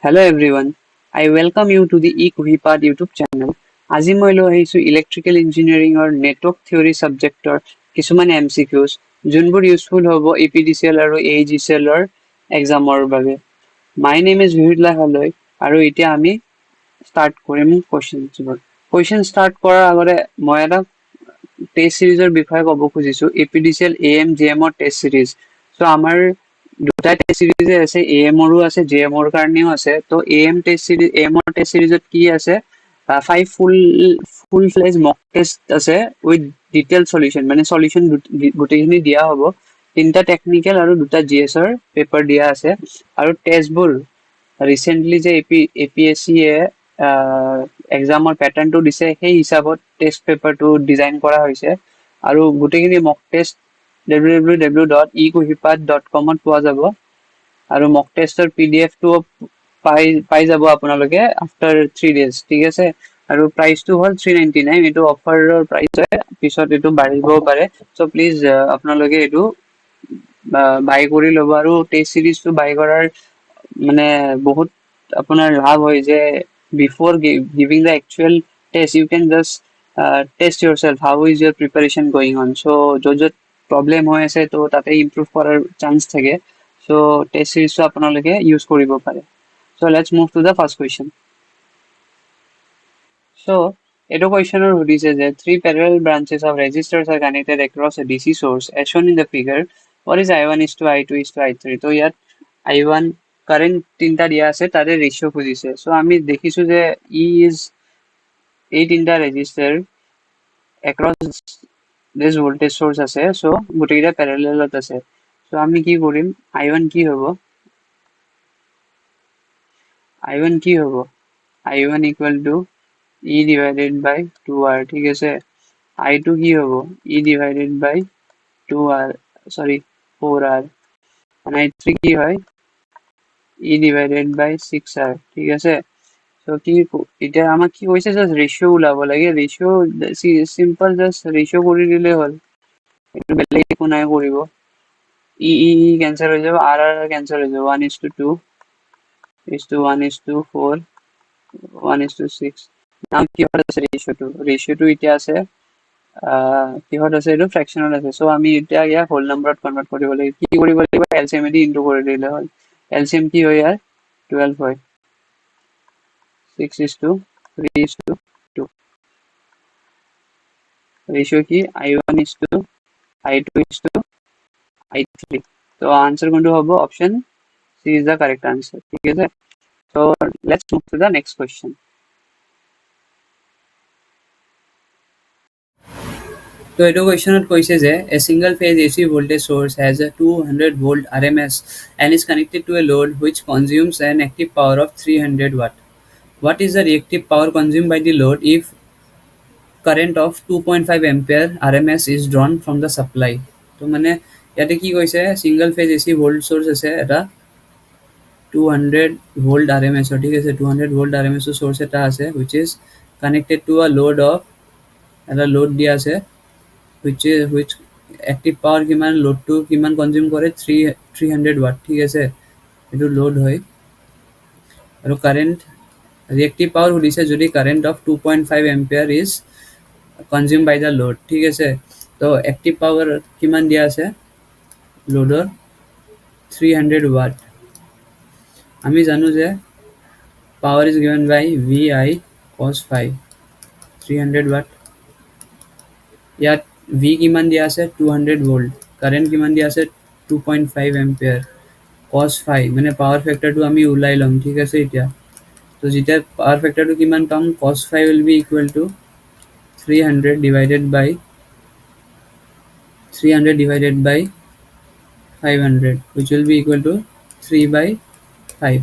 Hello everyone, I welcome you to the eKuhipath YouTube channel. আজি মই লৈ আহিছো ইলেক্ট্ৰিকেল ইঞ্জিনিয়াৰিংৰ নেটৱৰ্ক থিয়ৰী সাবজেক্টৰ কিছুমান MCQs যোনবোৰ ইউজফুল হ'ব APDCL আৰু AGCL ৰ এক্সামৰ বাবে। My name is Vihidla Haloi আৰু এতিয়া আমি start কৰিম questions. Question start কৰাৰ আগতে মই এটা টেষ্ট সিৰিজৰ বিষয়ে ক'ব খুজিছো APDCL AM JM ৰ টেষ্ট সিৰিজ। সো আমাৰ দুটা টেষ্ট সিৰিজ আছে AM ৰো আছে JM ৰ কাৰণেও আছে তো AM ৰ টেষ্ট সিৰিজত কি আছে 5 ফুল ফ্লেজ মক টেষ্ট আছে উইথ ডিটেইল সলিউশন মানে সলিউশন গোটেইখিনি দিয়া হ'ব তিনটা টেকনিক্যাল আৰু দুটা GS ৰ পেপাৰ দিয়া আছে আৰু টেষ্টবোৰ ৰিসেন্টলি যে APSC এ এক্সামৰ প্যাটাৰ্নটো দিছে সেই হিচাপত টেষ্ট পেপাৰটো ডিজাইন কৰা হৈছে আৰু গোটেইখিনি মক টেষ্ট www.ekuhipath.com ত পোৱা যাব আৰু মক টেষ্টৰ PDF টো পাই যাব আপোনালোকে আফটাৰ 3 days ঠিক আছে আৰু প্ৰাইসটো হ'ল 399 এটো অফাৰৰ প্ৰাইস হয় পিছত এটো বাঢ়িব পাৰে সো প্লিজ আপোনালোকে এটো বাই কৰি ল'ব আৰু টেষ্ট সিৰিজটো বাই কৰাৰ মানে বহুত আপোনাৰ লাভ হয় যে before giving the actual test you can just test yourself how is your preparation going on so যত problem হৈ আছে তো তাতে improve কৰাৰ chance থাকে so test series আপোনালোকে use কৰিব পাৰে so let's move to the first question so eto questioner সুধিছে যে three parallel branches of resistors are connected across a DC source as shown in the figure what is I1 is to I2 is to I3 তো ইয়াত I1 current তিনটা দিয়া আছে তাৰে ratio খুজিছে so আমি দেখিছো যে E is 8 তিনটা resistor across this voltage source আছে সো গোটেইটা প্যারালালত আছে সো আমি কি কৰিম I1 কি হ'ব I1 কি হ'ব I1 equal to E divided by 2R ঠিক আছে I2 কি হ'ব E divided by 2R sorry 4R and I3 কি হয় E divided by 6R ঠিক আছে so কি এটা আমাক কি কৈছে জাস্ট রেশিও উলাব লাগে রেশিও সিম্পল জাস্ট রেশিও কৰি দিলে হ'ল এটো বেলেগ একো নাই কৰিব E ক্যান্সেল হৈ যাব R ক্যান্সেল হৈ যাব 1:2 1:4 1:6 now কিহত আছে রেশিওটো এতিয়া আছে কিহত আছে এটো ফ্র্যাকশনাল আছে সো আমি এতিয়া ইয়া হোল নম্বৰত কনভাৰ্ট কৰিব লাগে কি কৰিব লাগিব এলসিএম দি ইনটু কৰি দিলে হ'ল এলসিএম কি হয় ইয়াৰ 12 হয় 6:3:2 রেশিও কি I1:I2:I3 তো आंसर কোনটো হ'ব option C is the correct answer ঠিক আছে so let's move to the next question তো এটো কোয়েশ্চনত কৈছে যে a single phase AC voltage source has a 200 volt RMS and is connected to a load which consumes an active power of 300 watt what is the reactive power consumed by the load if current of 2.5 ampere RMS is drawn from the supply তো মানে ইয়াতে কি কৈছে single phase AC volt source আছে এটা 200 volt RMS ঠিক আছে 200 volt RMS source এটা আছে which is connected to a load of এটা লোড দিয়া আছে which active power কিমান লোড টু কিমান কনজিউম কৰে 300 watt ঠিক আছে এটো লোড হয় আৰু কারেন্ট reactive power সুধিছে যদি current of 2.5 ampere is consumed by the load ঠিক আছে তো active power কিমান দিয়া আছে লোডৰ 300 watt আমি জানো যে power is given by VI cos phi 300 watt ইয়াত V কিমান দিয়া আছে 200 ভোল্ট কারেন্ট কিমান দিয়া আছে 2.5 এম্পিয়ার cos phi মানে পাওয়ার ফ্যাক্টরটো আমি উলাই লম ঠিক আছে এতিয়া তো যেটা পাওয়ার ফ্যাক্টরটো কিমান পাম cos phi will be equal to 300 divided by 500 which will be equal to 3/5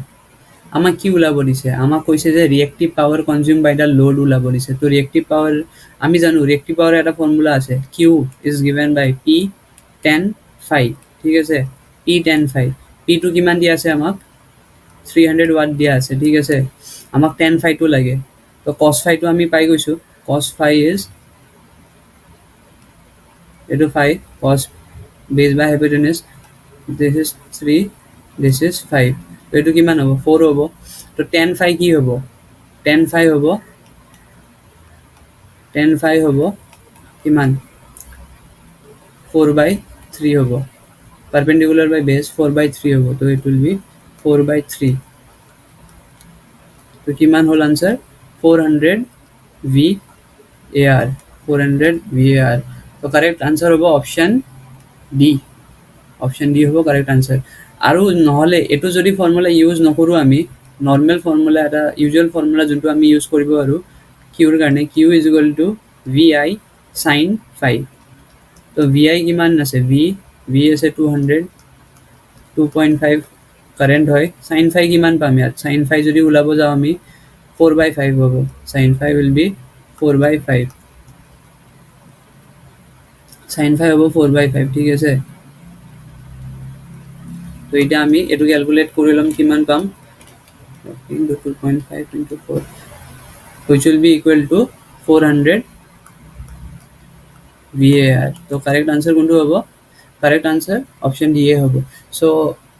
আমাক কি উলাব দিছে আমাক কৈছে যে reactive power consume by the load উলাব দিছে তো রিঅ্যাক্টিভ পাওয়ার আমি জানো রিঅ্যাক্টিভ পাওয়ার একটা ফর্মুলা আছে Q is given by P tan phi ঠিক আছে P tan phi P2 কিমান দিয়া আছে আমাক 300 ওয়াট দিয়া আছে ঠিক আছে আমাক tan phi টো লাগে তো cos phi টো আমি পাই গৈছো cos phi is এটো phi cos base by hypotenuse this is 3 this is 5 তো এইটো কিমান হ'ব 4 হ'ব তো 10 phi কি হ'ব 10 phi হ'ব 10 phi হ'ব কিমান 4 by 3 হ'ব perpendicular by base 4 by 3 হ'ব তো it will be 4 by 3 তো কিমান হ'ল আনসার 400 VAR 400 VAR তো কারেক্ট আনসার হ'ব অপশন ডি অপশন ডি হ'ব কারেক্ট আনসার আৰু নহলে এটো যদি ফৰ্মুলা ইউজ নকৰো আমি নৰ্মেল ফৰ্মুলা এটা ইউজুৱেল ফৰ্মুলা যোনটো আমি ইউজ কৰিব আৰু কিউৰ কাৰণে q VI sin phi তো VI কিমান আছে V আছে 200 2.5 কারেন্ট হয় sin phi কিমান পাম ইয়াত sin phi যদি ওলাব যাও আমি 4/5 হ'ব sin phi will be 4/5 sin phi হ'ব 4/5 ঠিক আছে তো এটা আমি এটো ক্যালকুলেট কৰি লম কিমান পাম into 2.5 into 4 which will be equal to 400 VAR তো কারেক্ট আনসার কোনটো হ'ব correct answer option D A হ'ব সো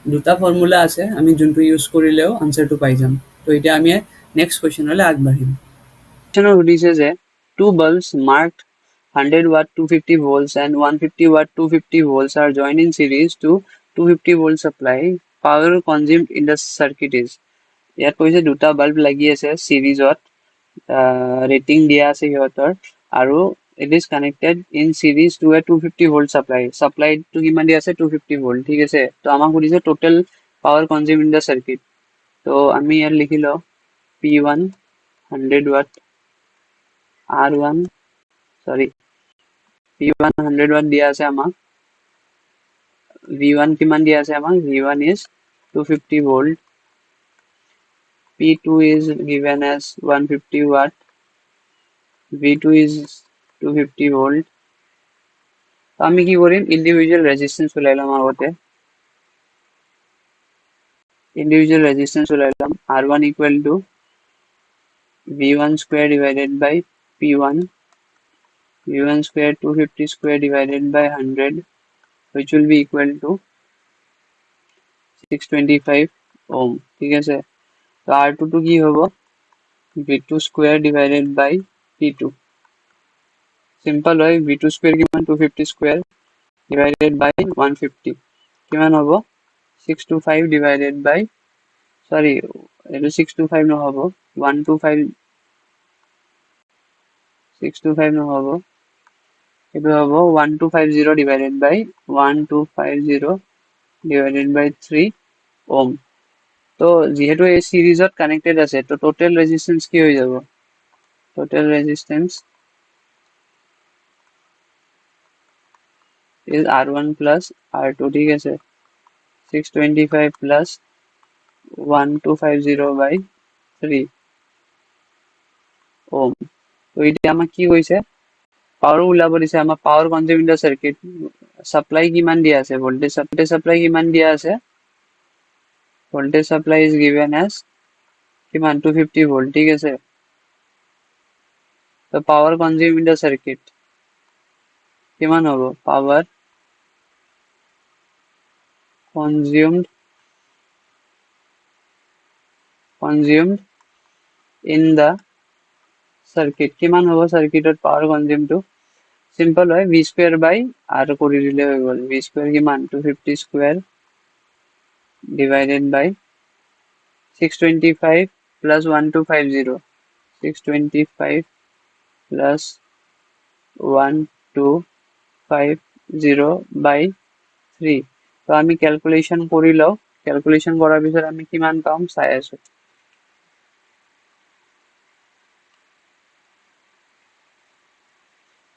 দুটা ফর্মুলা আছে আমি যোনটো ইউজ কৰিলেও আনসাৰটো পাই যাম তো এটা আমি নেক্সট কোৱেশ্চনলৈ আগবাঢ়িম কোৱেশ্চনৰ সুধিছে যে two bulbs marked 100 watt 250 volts and 150 watt 250 volts are joined in series to 250 volt supply power consumed in the circuit is ইয়াত কৈছে দুটা বাল্ব লাগি আছে সিরিজত ৰেটিং দিয়া আছে সিহঁতৰ আৰু it is connected in series to a 250 volt supply to কিমান দিয়া আছে 250 volt ঠিক আছে তো আমাক সুধিছে total power consumed in the circuit তো আমি ইয়াত লিখি লও P1 100 watt R1 sorry P1 100 watt দিয়া আছে আমাক V1 কিমান দিয়া আছে আমাক V1 is 250 volt P2 is given as 150 watt V2 is 250 volt তো আমি কি করিম ইন্ডিভিজুয়াল রেজিস্ট্যান্স উলাইলাম আগতে ইন্ডিভিজুয়াল রেজিস্ট্যান্স উলাইলাম R1 equal to V1 square divided by P1 V1 square 250 square divided by 100 which will be equal to 625 ohm ঠিক আছে তো R2 to কি হবো V2 square divided by P2 simple হয় V2 square কিমান 250 square divided by 150 কিমান হবো 625 divided by sorry এটা 625 নহব 125 625 নহব এটা হবো 1250 divided by 1250 divided by 3 ohm তো যেহেতু এই সিরিজত কানেক্টেড আছে তো টোটাল রেজিস্ট্যান্স কি হয়ে যাব total resistance is R1 plus R2 ঠিক আছে 625 plus 1250 by 3 ohm তো এটা আমাক কি কৈছে পাৱাৰ উলাব দিছে আমাৰ power consume in the circuit supply কিমান দিয়া আছে ভোল্টেজ সাপ্লাই কিমান দিয়া আছে voltage supply is given as কিমান 250 ভোল্ট ঠিক আছে তো power consume in the circuit কিমান হ'ব power consumed in the circuit কিমান হ'ব সাৰ্কিটত পাৱাৰ কনজিউম টু সিম্পল হয় v স্কয়াৰ বাই r কৰি দিলে হৈ গল v স্কয়ার কিমান 250 square divided by 625 plus 1250 625 plus 1250 by 3 তো আমি ক্যালকুলেশন কৰি লও ক্যালকুলেশন কৰাৰ পিছত আমি কিমান পাম চাই আছো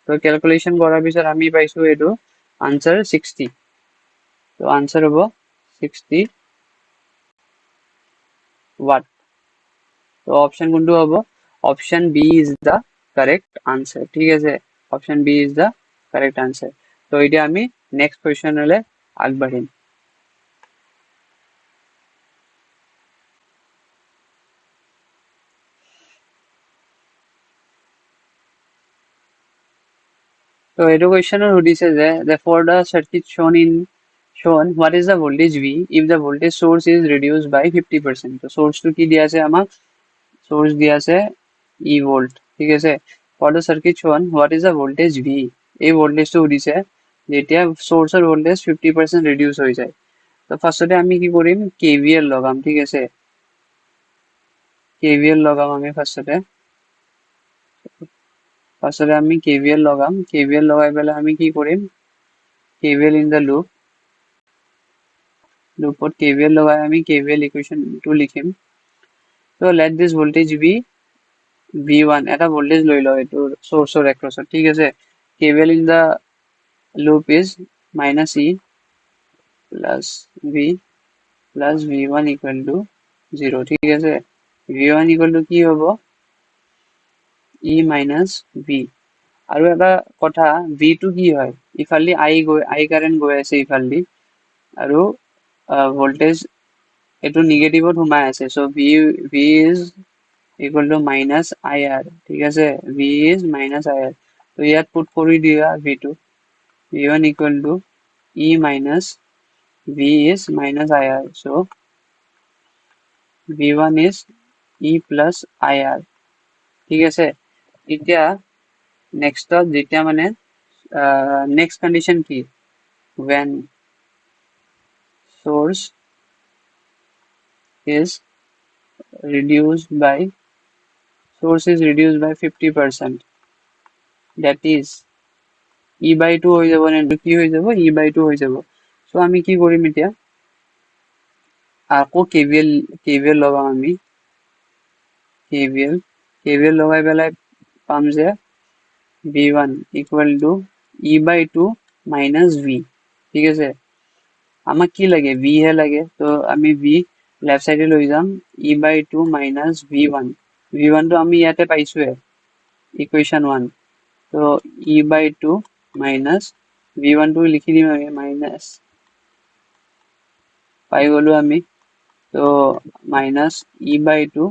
তো ক্যালকুলেশন কৰাৰ পিছত আমি পাইছো এটো আনসার 60 তো আনসার হ'ব 60 watt তো অপশন কোনটো হ'ব option B is the correct answer ঠিক আছে option B is the correct answer তো এটা আমি নেক্সট কোয়েশ্চনলে আগবাঢ়িম তো এইটো কোয়েশ্চনৰ সুধিছে যে for the circuit shown shown what is the voltage V if the voltage source is reduced by 50%. তো source to কি দিয়া আছে আমাক source দিয়া আছে E volt ঠিক আছে for the circuit shown what is the voltage V এই voltage টো উদিছে যেতিয়া source এর voltage 50% reduce হৈ যায় তো ফার্স্টতে আমি কি কৰিম KVL লগাম ঠিক আছে KVL লগাম আমি ফাৰ্স্টতে আমি KVL লগাম KVL লগাই পেলাই আমি কি কৰিম KVL in the loop loopত KVL লগাই আমি KVL equation টো লিখিম so let this voltage be V1 এটা voltage লৈ লও এটো source or across ঠিক আছে KVL in the loop is minus E plus V plus V1 equal to 0 ঠিক আছে V1 equal to কি হ'ব E minus V আৰু এটা কথা V2 কি হয় ইফালি I কাৰেন্ট গৈ আছে ইফালি আৰু voltage এটো নেগেটিভত সোমাই আছে so V is equal to minus IR ঠিক আছে V is minus IR তো ইয়াত পুট কৰি দিয়া V2 V1 equal to E minus V is minus IR so V1 is E plus IR ঠিক আছে এতিয়া next যেতিয়া মানে next condition কি when source is reduced by 50% that is E by 2 হৈ যাব নে কি হৈ যাব E by 2 হৈ যাব so আমি কি কৰিম এতিয়া আকৌ KVL লগাম আমি KVL লগাই পেলাই পাম যে V1 equal to E by 2 minus V ঠিক আছে আমাক কি লাগে V হে লাগে তো আমি V লেফট সাইডে লৈ যাম E by 2 minus V1 V1 তো আমি ইয়াতে পাইছোৱে equation 1 তো E by 2 minus V1 to লিখি দিম আমি minus পাই গলো আমি তো minus E by 2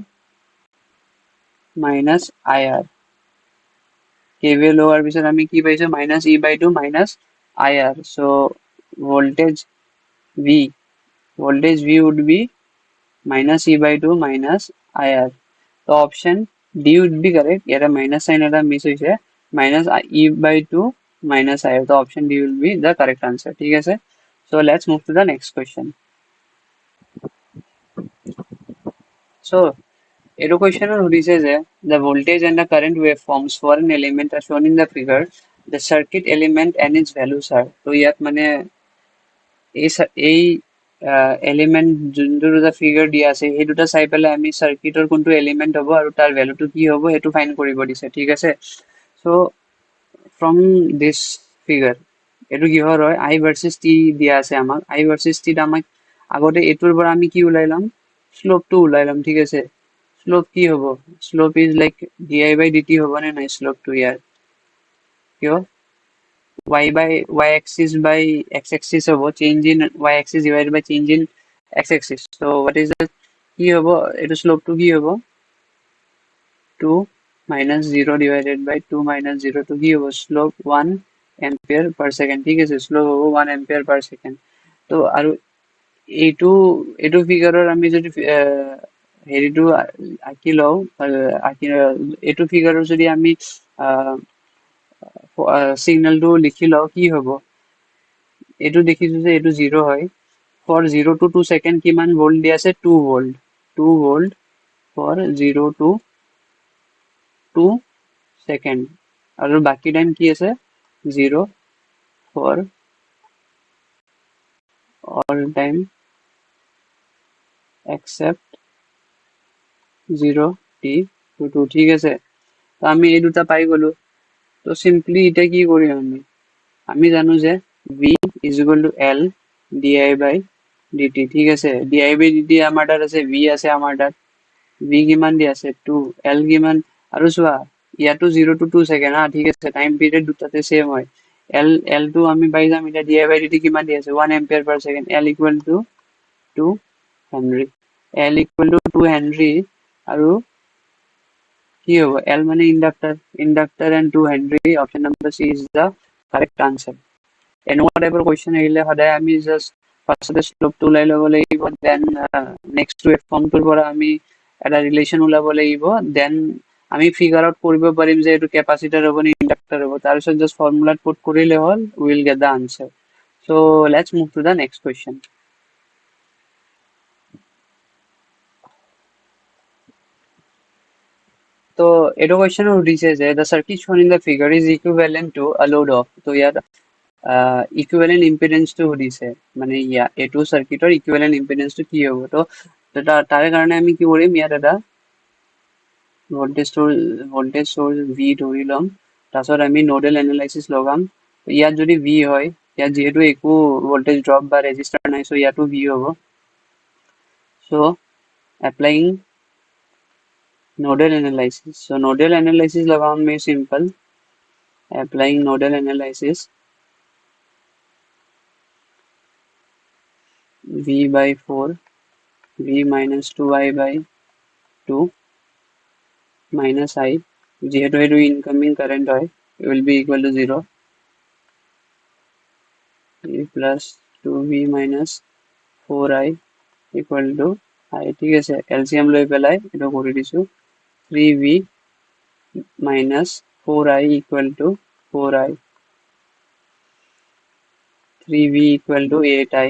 minus IR KVL লোৱাৰ পিছত আমি কি পাইছো minus E by 2 minus IR so voltage V would be minus E by 2 minus IR so option D would be correct here minus sign eta miss hoise minus E by 2 minus IR so option D will be the correct answer ঠিক আছে so let's move to the next question so এটো কোয়েশ্চনের সুধিছে যে the voltage and the current waveforms for an element are shown in the figure the circuit element and its values are তো ইয়াত মানে এই element যোনটো দুটা ফিগাৰ দিয়া আছে এই দুটা চাই পেলাই আমি সাৰ্কিটৰ কোনটো এলিমেন্ট হ'ব আৰু তাৰ ভ্যালুটো কি হ'ব হেতু ফাইন্ড কৰিব দিছে ঠিক আছে সো ফ্রম দিস ফিগার এটো কি হয় I ভার্সেস T দিয়া আছে আমাক I ভার্সেস T আমাক আগতে এটোৰ পৰা আমি কি উলাইলাম স্লোপটো উলাইলাম ঠিক আছে স্লোপ কি হ'ব slope is like di by dt হ'ব নে নাই স্লোপটো ইয়াৰ কিয় y by y axis by x axis hobo change in y axis divided by change in x axis so what is the ki hobo eto slope to ki hobo 2 minus 0 divided by 2 minus 0 to ki hobo slope 1 ampere per second thik ase slope hobo 1 ampere per second to aru etu figure or ami jodi heri to aki lou etu figure or jodi ami signal to likhi lও কি হ'ব এটো দেখিছো যে এটো 0 হয় for 0 to 2 second কিমান volt দি আছে 2 volt for 0 to 2 second আৰু বাকি টাইম কি আছে 0 for all time except 0 t to 2 ঠিক আছে তো আমি এই দুটা পাই গলো তো সিম্পলি এটা কি করি আমি জানো যে v is equal to l di by dt ঠিক আছে di by dt আমাৰ তাত আছে v আছে আমাৰ তাত v কিমান দি আছে 2 l কিমান আৰু চোৱা ইয়াতো 0 to 2 সেকেন্ড হা ঠিক আছে টাইম পিরিয়ড দুটাতে সেম হয় l টো আমি পাই যাম এটা di by dt কিমান দি আছে 1 ampere per second l equal to 2 henry l equal to 2 henry আৰু কি হ'ব l মানে inductor and 2 henry option number c is the correct answer এনেকুৱা টাইপৰ কোৱেশ্চন আহিলে সদায় আমি জাস্ট ফাৰ্ষ্টতে শ্লোপটো ওলাই ল'ব লাগিব, দেন নেক্সট ৱেভ ফৰ্মটোৰ পৰা আমি এটা ৰিলেশ্যন ওলাব লাগিব, দেন আমি ফিগাৰ আউট কৰিব পাৰিম যে এইটো কেপাচিটাৰ হ'ব নে ইণ্ডাক্টাৰ হ'ব, তাৰপিছত জাষ্ট ফৰ্মুলাত পুট কৰিলে হ'ল, will get the answer. So' let's move to the next question. তো এইটো কুৱেশ্যন সুধিছে যে the circuit shown in the figure is equivalent to a load of, তো ইয়াত ইকুইভেলেন্ট ইম্পিডেন্সটো সুধিছে, মানে এইটো চাৰ্কিটৰ ইকুইভেলেন্ট ইম্পিডেন্সটো কি হ'ব। তো তাৰে কাৰণে আমি কি কৰিম, ইয়াত এটা ভল্টেজ সোৰ্স ভি ধৰি ল'ম, তাৰপিছত আমি নোডেল এনালাইচিস লগাম। ইয়াত যদি ভি হয়, ইয়াত যিহেতু একো ভল্টেজ ড্ৰপ বা ৰেজিষ্টাৰ নাই, চ' ইয়াতো ভি হ'ব। চ' applying nodal analysis. So nodal analysis लगाऊं मैं simple. Applying nodal analysis. V by 4, V minus 2I by 2 minus I. যেহেতু এটা incoming current হয়, it will be equal to 0. V plus 2V minus 4I equal to I. ঠিক আছে, LCM লৈ পেলাই এটা কৰি দিছো, 3V minus 4I equal to 4I. 3V equal to 8I.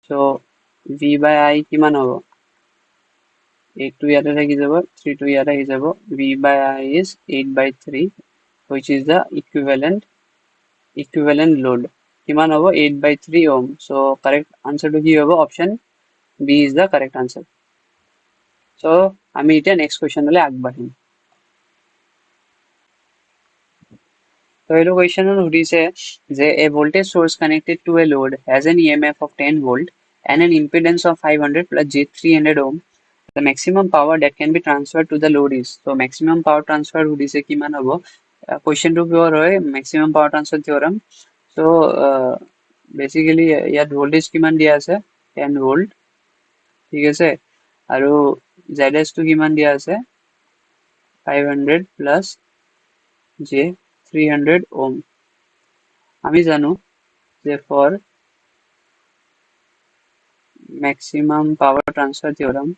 So V by I কিমান হ'ব? 8 to ইয়াতে থাকি যাব, 3 to ইয়াতে থাকি যাব। V by I is 8 by 3, which is the equivalent load. কিমান হ'ব? 8 by 3 ohm. So correct answer to কি হ'ব? Option B is the correct answer. So আমি এতিয়া next question লৈ আগবাঢ়িম। তো এইটো question সুধিছে যে a voltage source connected to a load has an EMF of 10 volt and an impedance of 500 plus j 300 ohm. The maximum power that can be transferred to the load is, so maximum power transfer সুধিছে কিমান হ'ব। question টো কিহৰ হয়, maximum power transfer theorem. So basically ইয়াত voltage কিমান দিয়া আছে, 10 volt, ঠিক আছে, আৰু ZS টো কিমান দিয়া আছে, 500 plus j 300 ohm. আমি জানো যে for maximum power transfer theorem,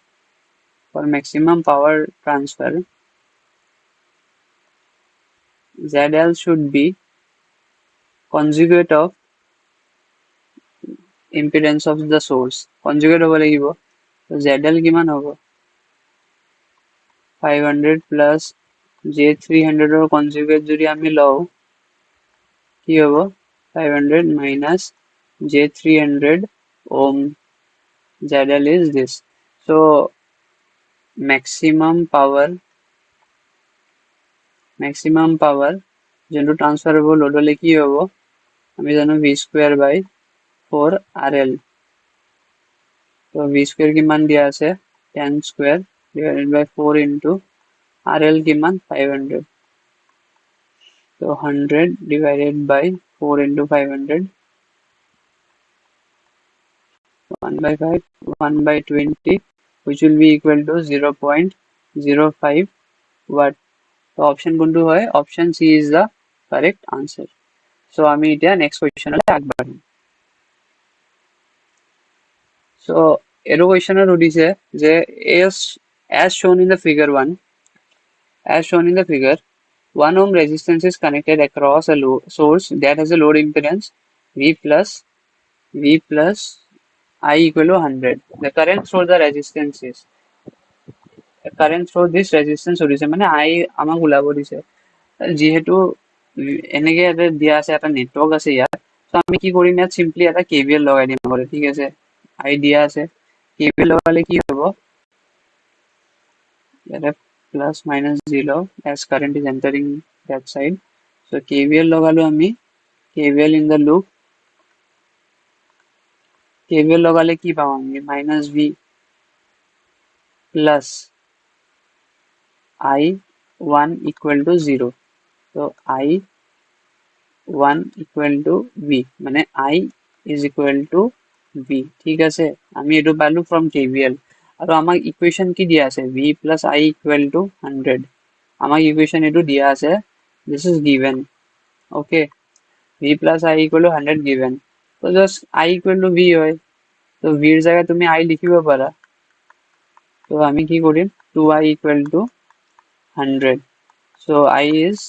for maximum power transfer, ZL should be conjugate of impedance of the source. Conjugate হ'ব লাগিব, so ZL কিমান হ'ব, 500 plus j 300 ৰ conjugate যদি আমি লওঁ, কি হ'ব, 500 minus j 300 ohm. ZL is this. So maximum power যোনটো ট্ৰান্সফাৰ হ'ব লোডলৈ কি হ'ব, আমি জানো v square by 4 RL. তো v square কিমান দিয়া আছে, 10 square divided by 4 into RL কিমান, 500. So 100 divided by 4 into 500, 1 by 5, 1 by 20, which will be equal to 0.05 watt. So option কোনটো হয়, option C is the correct answer. So আমি এতিয়া next question লৈ আগবাঢ়িম। So এইটো question সুধিছে যে as shown in the figure 1, as shown in the figure, 1 ohm resistance is connected across a source that has a load impedance V plus I equal to 100. The current through the resistance is, current through this resistance সুধিছে, মানে I আমাক ওলাব দিছে, যেহেতু এনেকে এটা দিয়া আছে, এটা নেটৱৰ্ক আছে ইয়াত, তো আমি কি কৰিম, ইয়াত সিম্পলি এটা KVL লগাই দিম আগতে, ঠিক আছে, I দিয়া আছে, KVL লগালে কি হ'ব, ইয়াতে প্লাস মাইনাস দিলো as current is entering that side. So KVL লগালো আমি, KVL in the loop, KVL লগালে কি পাম আমি, minus V plus I1 equal to 0. So I1 equal to V, মানে I is equal to V, ঠিক আছে, আমি এটো পালো from KVL, আৰু আমাক ইকুৱেশন কি দিয়া আছে, V plus I equal to 100, আমাক ইকুৱেশন এটো দিয়া আছে, this is given, okay, V plus I equal to 100 given. তো just I equal to V হয়, তো ভির জায়গায় তুমি আই লিখিব পারা। তো আমি কি করিম, 2i equal to 100, so I is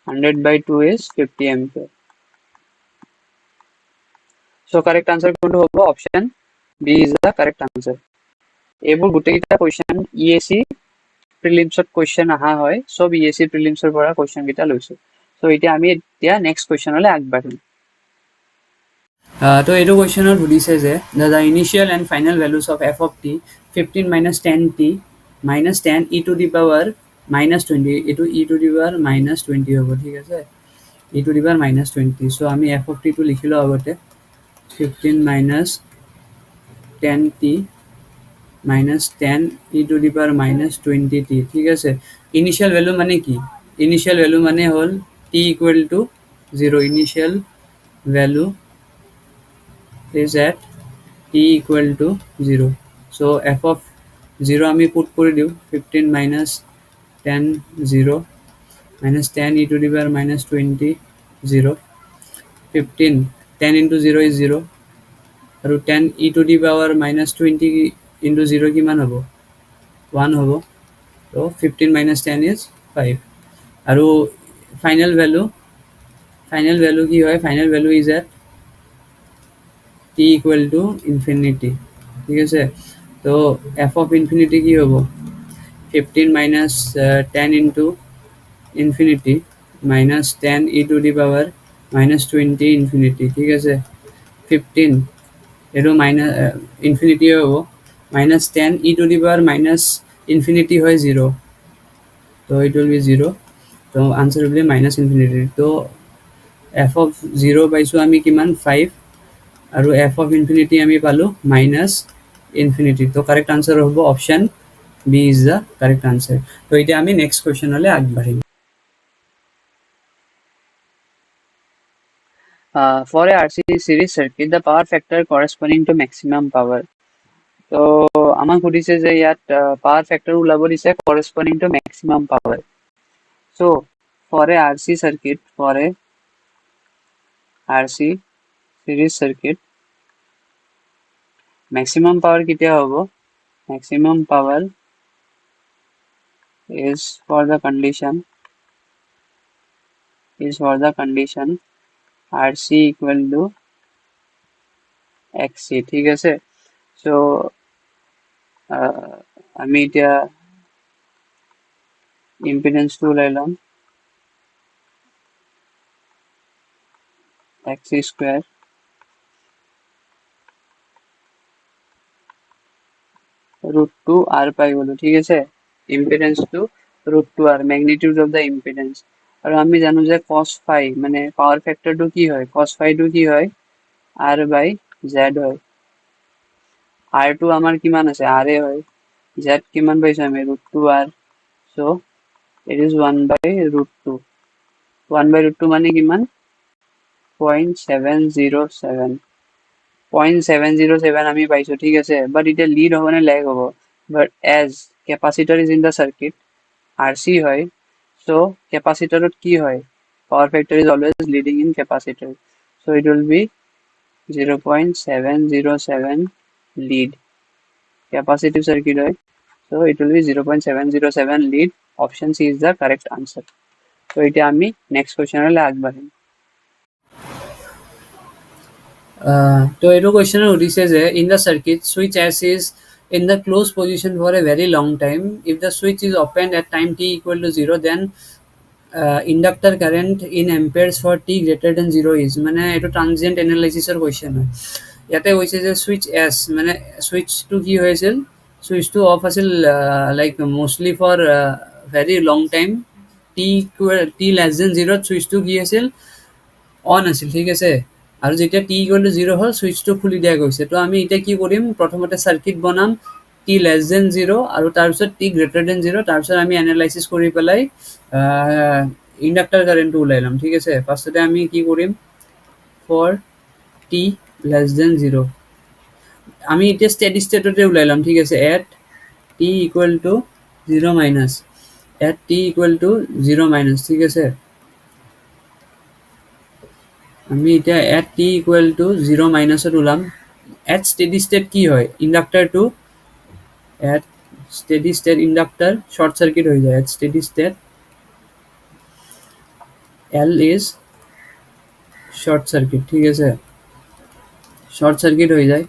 100 by 2 is 50 ampere. So correct answer কোনটো হ'ব, option B is the correct answer. এইবোৰ গোটেইকেইটা কুৱেশ্যন ইএসি প্ৰিলিমছত কুৱেশ্যন অহা হয়, চব ইএসি প্ৰিলিমছৰ পৰা কুৱেশ্যন কেইটা লৈছো। চ' এতিয়া আমি নেক্সট কুৱেশ্যনলৈ আগবাঢ়িম। তো এইটো কুৱেশ্যনত সুধিছে যে the initial and final values of F of T 15 minus 10t minus 10 e to the power minus 20, এইটো e to the power minus 20 হ'ব, ঠিক আছে, e to the power minus 20। চ' আমি এফ অফ টিটো লিখিলোঁ আগতে 15 minus 10t minus 10 e to the power minus 20t, ঠিক আছে। Initial value মানে কি, ইনিচিয়েল ভেলু মানে হ'ল t equal to 0, initial value is at t equal to 0. So f of 0 আমি put করে দিও 15 minus 10 0 minus 10 e to the power minus 20 0, 15 10 into 0 is 0 আৰু 10 e to the power minus 20 into 0 কিমান হ'ব, 1 হ'ব। তো 15 minus 10 is 5 আৰু final value কি হয়, final value is at t equal to infinity, ঠিক আছে। তো f of infinity কি হ'ব, 15 minus 10 into infinity minus 10 e to the power minus 20 infinity, ঠিক আছে। 15 এইটো মাইনাস ইনফিনিটি হ'ব, minus 10 e to the power minus infinity হয় 0, তো it will be 0, তো answer will be minus infinity। তো f of 0 পাইছোঁ আমি কিমান 5 আৰু f of infinity আমি পালোঁ minus infinity। তো কারেক্ট আনসার হ'ব option B is the correct answer. তো এতিয়া আমি নেক্সট কুৱেশ্যনলৈ আগবাঢ়িম। For a RC series circuit, the power factor corresponding to maximum power. তো আমাক সুধিছে যে ইয়াত পাৱাৰ ফেক্টৰ ওলাব দিছে corresponding to maximum power. So for a RC circuit, for a RC series circuit, maximum power কেতিয়া হ'ব, maximum power is for the condition RC equal to XC, ঠিক আছে। সো আমি এতিয়া ইম্পিডেন্সটো ওলাই ল'ম, XC স্কোয়ার √2 R পাই গ'লো, ঠিক আছে। ইম্পিডেন্সটো √2 R, magnitude of the impedance. আৰু আমি জানো যে cos phi মানে পাৱাৰ ফেক্টৰটো কি হয়, cos phi টো কি হয়, R by Z হয়। R টো আমাৰ কিমান আছে, R এ হয়, Z কিমান পাইছো আমি √2R, so it is 1 by √2, 1 by √2 মানে কিমান 0.707, 0.707 আমি পাইছো, ঠিক আছে। বাট এতিয়া লিড হ'ব নে লেগ হ'ব, but as capacitor is in the circuit RC হয়, so কেপাচিটাৰত কি হয়, power factor is always leading in capacitor, so it will be 0.707 lead, capacitive circuit হয়, so it will be 0.707 lead, option C is the correct answer. so এতিয়া আমি next questionলৈ আগবাঢ়িম। তো এইটো কুৱেশ্যনত সুধিছে যে in the circuit switch S is in the close position for a very long time, if the switch is open at time t equal to 0 then inductor current in amperes for T greater than 0 is, মানে এইটো ট্ৰানজিয়েণ্ট এনালাইচিছৰ question হয়। ইয়াতে কৈছে যে switch S মানে সুইচটো কি হৈ আছিল, সুইচটো অফ আছিল like mostly for very long time, t less than 0ত সুইচটো কি আছিল অন আছিল, ঠিক আছে। আৰু যেতিয়া টি ইকুৱেল টু 0 হ'ল সুইচটো খুলি দিয়া গৈছে। তো আমি এতিয়া কি কৰিম, প্ৰথমতে চাৰ্কিট বনাম টি লেছ দেন 0 আৰু তাৰপিছত টি গ্ৰেটাৰ দেন 0, তাৰপিছত আমি এনালাইচিছ কৰি পেলাই ইণ্ডাক্টৰ কাৰেণ্টটো ওলাই ল'ম, ঠিক আছে। ফাৰ্ষ্টতে আমি কি কৰিম, ফৰ টি লেছ দেন 0 আমি এতিয়া ষ্টেডি ষ্টেটতে ওলাই ল'ম, ঠিক আছে। At t equal to 0 minus, at t equal to 0 minus, ঠিক আছে। আমি এতিয়া এট টি ইকুৱেল টু 0 মাইনাছত ওলাম। এট ষ্টেডি ষ্টেট কি হয়, ইণ্ডাক্টাৰটো at steady state inductor short circuit হৈ যায়। At steady state L is short circuit, ঠিক আছে, শ্বৰ্ট চাৰ্কিট হৈ যায়।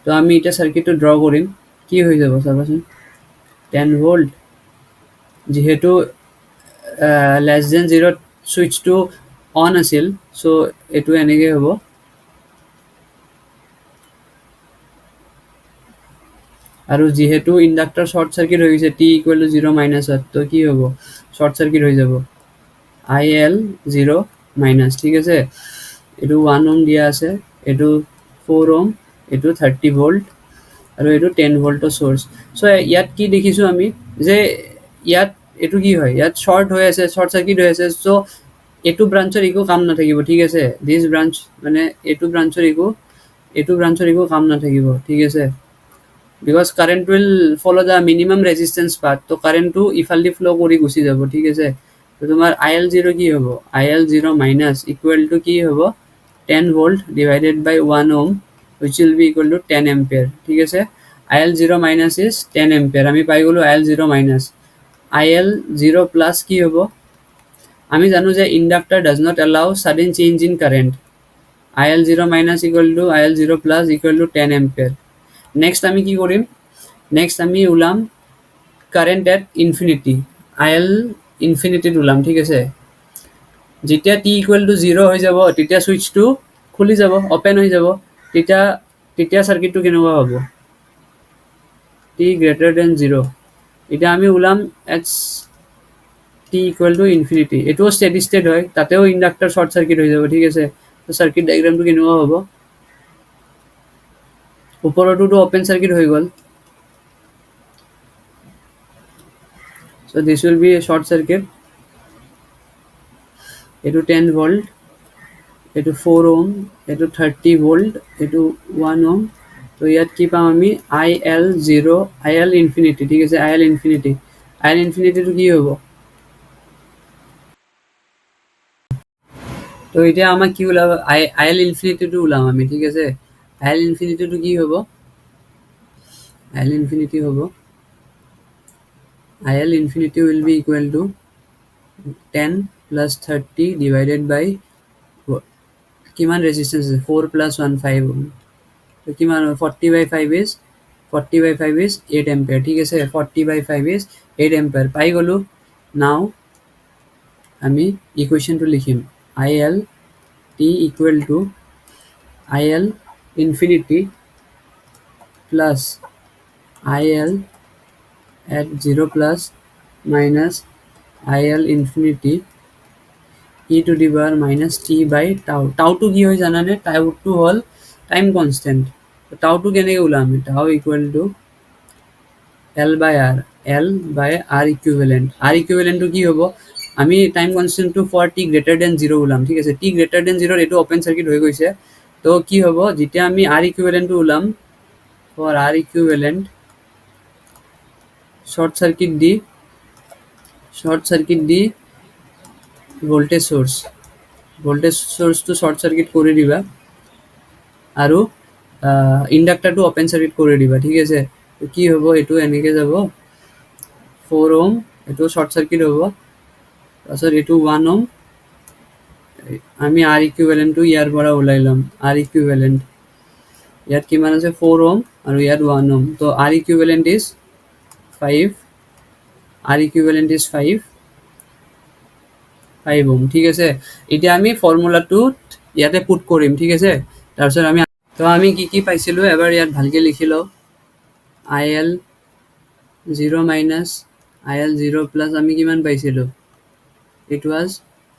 তো আমি এতিয়া চাৰ্কিটটো ড্ৰ কৰিম। কি হৈ যাব চাবাচোন, 10 ভোল্ট, যিহেতু লেছ দেন জিৰ'ত ছুইচটো অন আছিল, চ' এইটো এনেকৈ হ'ব। আৰু যিহেতু ইণ্ডাক্টৰ শ্বৰ্ট চাৰ্কিট হৈ গৈছে টি ইকুৱেল টু 0 মাইনাছত, তো কি হ'ব, শ্বৰ্ট চাৰ্কিট হৈ যাব। আই এল 0 মাইনাছ, ঠিক আছে। এইটো 1 ওম দিয়া আছে, এইটো 4 ওম, এইটো 30 ভোল্ট, আৰু এইটো 10 ভোল্টৰ চ'ৰ্চ। চ' ইয়াত কি দেখিছোঁ আমি, যে ইয়াত এইটো কি হয়, ইয়াত শ্বৰ্ট হৈ আছে, শ্বৰ্ট চাৰ্কিট হৈ আছে। চ' এইটো ব্ৰাঞ্চৰ একো কাম নাথাকিব, ঠিক আছে। দিছ ব্ৰাঞ্চ মানে এইটো ব্ৰাঞ্চৰ একো কাম নাথাকিব, ঠিক আছে। Because current will follow' the minimum resistance path, তো কাৰেণ্টটো ইফালেদি ফ্ল' কৰি গুচি যাব, ঠিক আছে। তো তোমাৰ আই এল জিৰ' কি হ'ব, I L zero' minus equal to কি হ'ব, 10 volt divided by 1 ohm which will be equal to 10 ampere, ঠিক আছে। I L zero' minus is 10 ampere, আমি পাই গ'লোঁ I L zero' minus. I L zero' plus কি হ'ব, আমি জানো যে inductor does not allow sudden change in current. I L zero' minus equal to I L zero' plus equal to 10 ampere. Next আমি কি কৰিম, নেক্সট আমি ওলাম current at infinity, I L ইনফিনিটিত ওলাম, ঠিক আছে। যেতিয়া টি ইকুৱেল টু 0 হৈ যাব, তেতিয়া ছুইচটো খুলি যাব, অ'পেন হৈ যাব। তেতিয়া তেতিয়া চাৰ্কিটটো কেনেকুৱা হ'ব, টি গ্ৰেটাৰ দেন 0। এতিয়া আমি ওলাম at t equal to infinity, এইটোও ষ্টেডি ষ্টেট হয়, তাতেও ইণ্ডাক্টাৰ শ্বৰ্ট চাৰ্কিট হৈ যাব, ঠিক আছে। তো চাৰ্কিট ডায়েগ্ৰামটো কেনেকুৱা হ'ব, ওপৰটোতো অ'পেন চাৰ্কিট হৈ গ'ল, so' this will be a short circuit. এইটো 10 ভোল্ট, এইটো 4 ওম, এইটো 30 ভোল্ট, এইটো 1 ওম। তো ইয়াত কি পাম আমি, I L zero', I L infinity, ঠিক আছে, I L infinity. I L ইনফিনিটিটো কি হ'ব, তো এতিয়া আমাক কি ওলাব, আই এল ইনফিনিটিটো ওলাম আমি, ঠিক আছে। আই এল ইনফিনিটিটো কি হ'ব, আই এল ইনফিনিটি হ'ব, I L infinity will be equal to 10 plus 30 divided by কিমান ৰেজিষ্টেঞ্চ আছে, 4 প্লাছ 1 5 ওম। তো কিমান, 40/5 ইজ 8 এম্পিয়াৰ, ঠিক আছে। 40/5 ইজ 8 এম্পিয়াৰ পাই গ'লোঁ। নাও আমি ইকুৱেশ্যনটো লিখিম, I L t equal to I L infinity plus I L at 0 plus minus I L infinity e to the power minus t by tau. টাউটো কি হয় জানানে, টাউটো হ'ল টাইম কনষ্টেণ্ট। টাউটো কেনেকৈ ওলাম, tau equal to L by R, L by R equivalent. R ইকুইভেলেণ্টটো কি হ'ব, আমি টাইম কনষ্টেণ্টটো ফৰ টি গ্ৰেটাৰ দেন 0 ওলাম, ঠিক আছে। টি গ্ৰেটাৰ দেন 0 এইটো অ'পেন চাৰ্কিট হৈ গৈছে। তো কি হ'ব, যেতিয়া আমি আৰ ইকুইভেলেণ্টটো ওলাম, for R equivalent short circuit the voltage চ'ৰ্চটো শ্বৰ্ট চাৰ্কিট কৰি দিবা, আৰু ইণ্ডাক্টাৰটো অ'পেন চাৰ্কিট কৰি দিবা, ঠিক আছে। তো কি হ'ব, এইটো এনেকৈ যাব, 4 ওম, এইটো শ্বৰ্ট চাৰ্কিট হ'ব। তাৰপিছত এইটো 1 ওম, আমি আৰ ইকুইভেলেণ্টটো ইয়াৰ পৰা ওলাই ল'ম। আৰ ইকুইভেলেণ্ট ইয়াত কিমান আছে, 4 ওম, আৰু ইয়াত 1 ওম। তো R equivalent is 5, R equivalent is 5 ওম, ঠিক আছে। এতিয়া আমি ফৰ্মুলাটোত ইয়াতে পুট কৰিম, ঠিক আছে। তাৰপিছত আমি কি কি পাইছিলোঁ এবাৰ ইয়াত ভালকৈ লিখি লওঁ। I L zero' minus I L zero' plus আমি কিমান পাইছিলোঁ, it was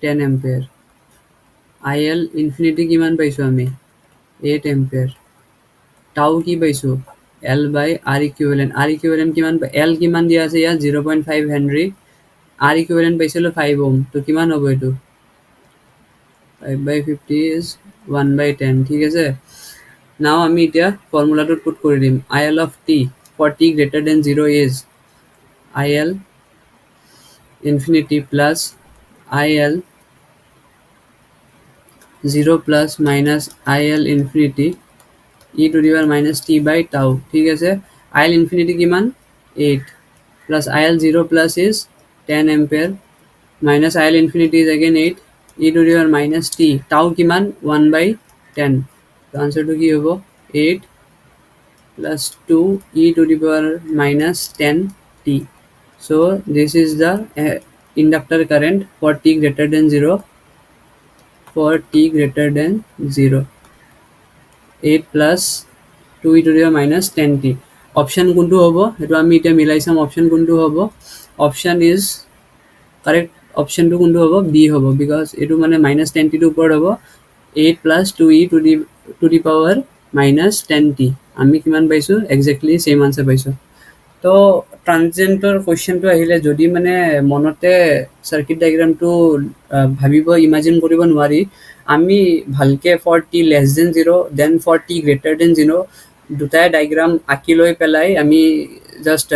10 ampere. I L infinity কিমান পাইছোঁ আমি, 8 এম্পিয়াৰ। টাউ কি পাইছোঁ, L by R equivalent. R equivalent কিমান, এল কিমান দিয়া আছে ইয়াত, 0.5 হেনৰি। আৰ ইকুইভেলেণ্ট পাইছিলোঁ 5 ওম। তো কিমান হ'ব এইটো, 5/50 ইজ 1/10, ঠিক আছে। নাও আমি এতিয়া ফৰ্মুলাটোত পুট কৰি দিম। I L of T for T greater than 0 is I L infinity plus I L 0 plus minus IL infinity e to the power minus t by tau ঠিক আছে IL infinity কিমান 8 plus IL 0 plus is 10 ampere minus IL infinity is again 8 e to the power minus t tau কিমান 1 by 10 তো আনসারটো কি হ'ব 8 plus 2 e to the power minus 10 t. So this is the inductor current for t greater than 0, for t greater than 0, 8 plus 2 e to the power minus 10 t. Option কোনটো হ'ব সেইটো আমি এতিয়া মিলাই চাম option কোনটো হ'ব option is correct option টো কোনটো হ'ব b হ'ব because এইটো মানে minus 10 t টো ওপৰত হ'ব 8 plus 2e to the power minus 10 t আমি কিমান পাইছোঁ exactly same answer পাইছোঁ তো ট্ৰানজেণ্টৰ কুৱেশ্যনটো আহিলে যদি মানে মনতে চাৰ্কিট ডায়েগ্ৰামটো ভাবিব ইমাজিন কৰিব নোৱাৰি আমি ভালকৈ for T less than 0 then for T greater than 0 দুটাই ডায়েগ্ৰাম আঁকি লৈ পেলাই আমি জাষ্ট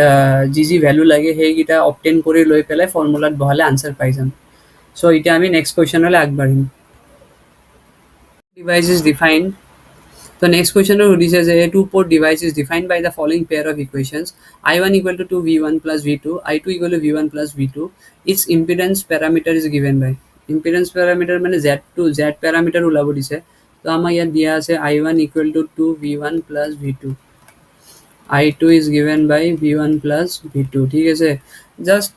যি ভেলু লাগে সেইকেইটা অবটেইন কৰি লৈ পেলাই ফৰ্মুলাত বহালে আনচাৰ পাই যাম চ' এতিয়া আমি নেক্সট কুৱেশ্যনলৈ আগবাঢ়িম device is defined. The next question is a two-port device is defined by the following pair of equations: I1 equal to 2V1 plus V2, I2 equal to V1 plus V2. Its impedance parameter is given by. Impedance parameter মানে Z parameter ওলাব দিছে তো আমাৰ ইয়াত দিয়া আছে I1 equal to 2V1 plus V2. I2 is given by V1 plus V2 ঠিক আছে জাস্ট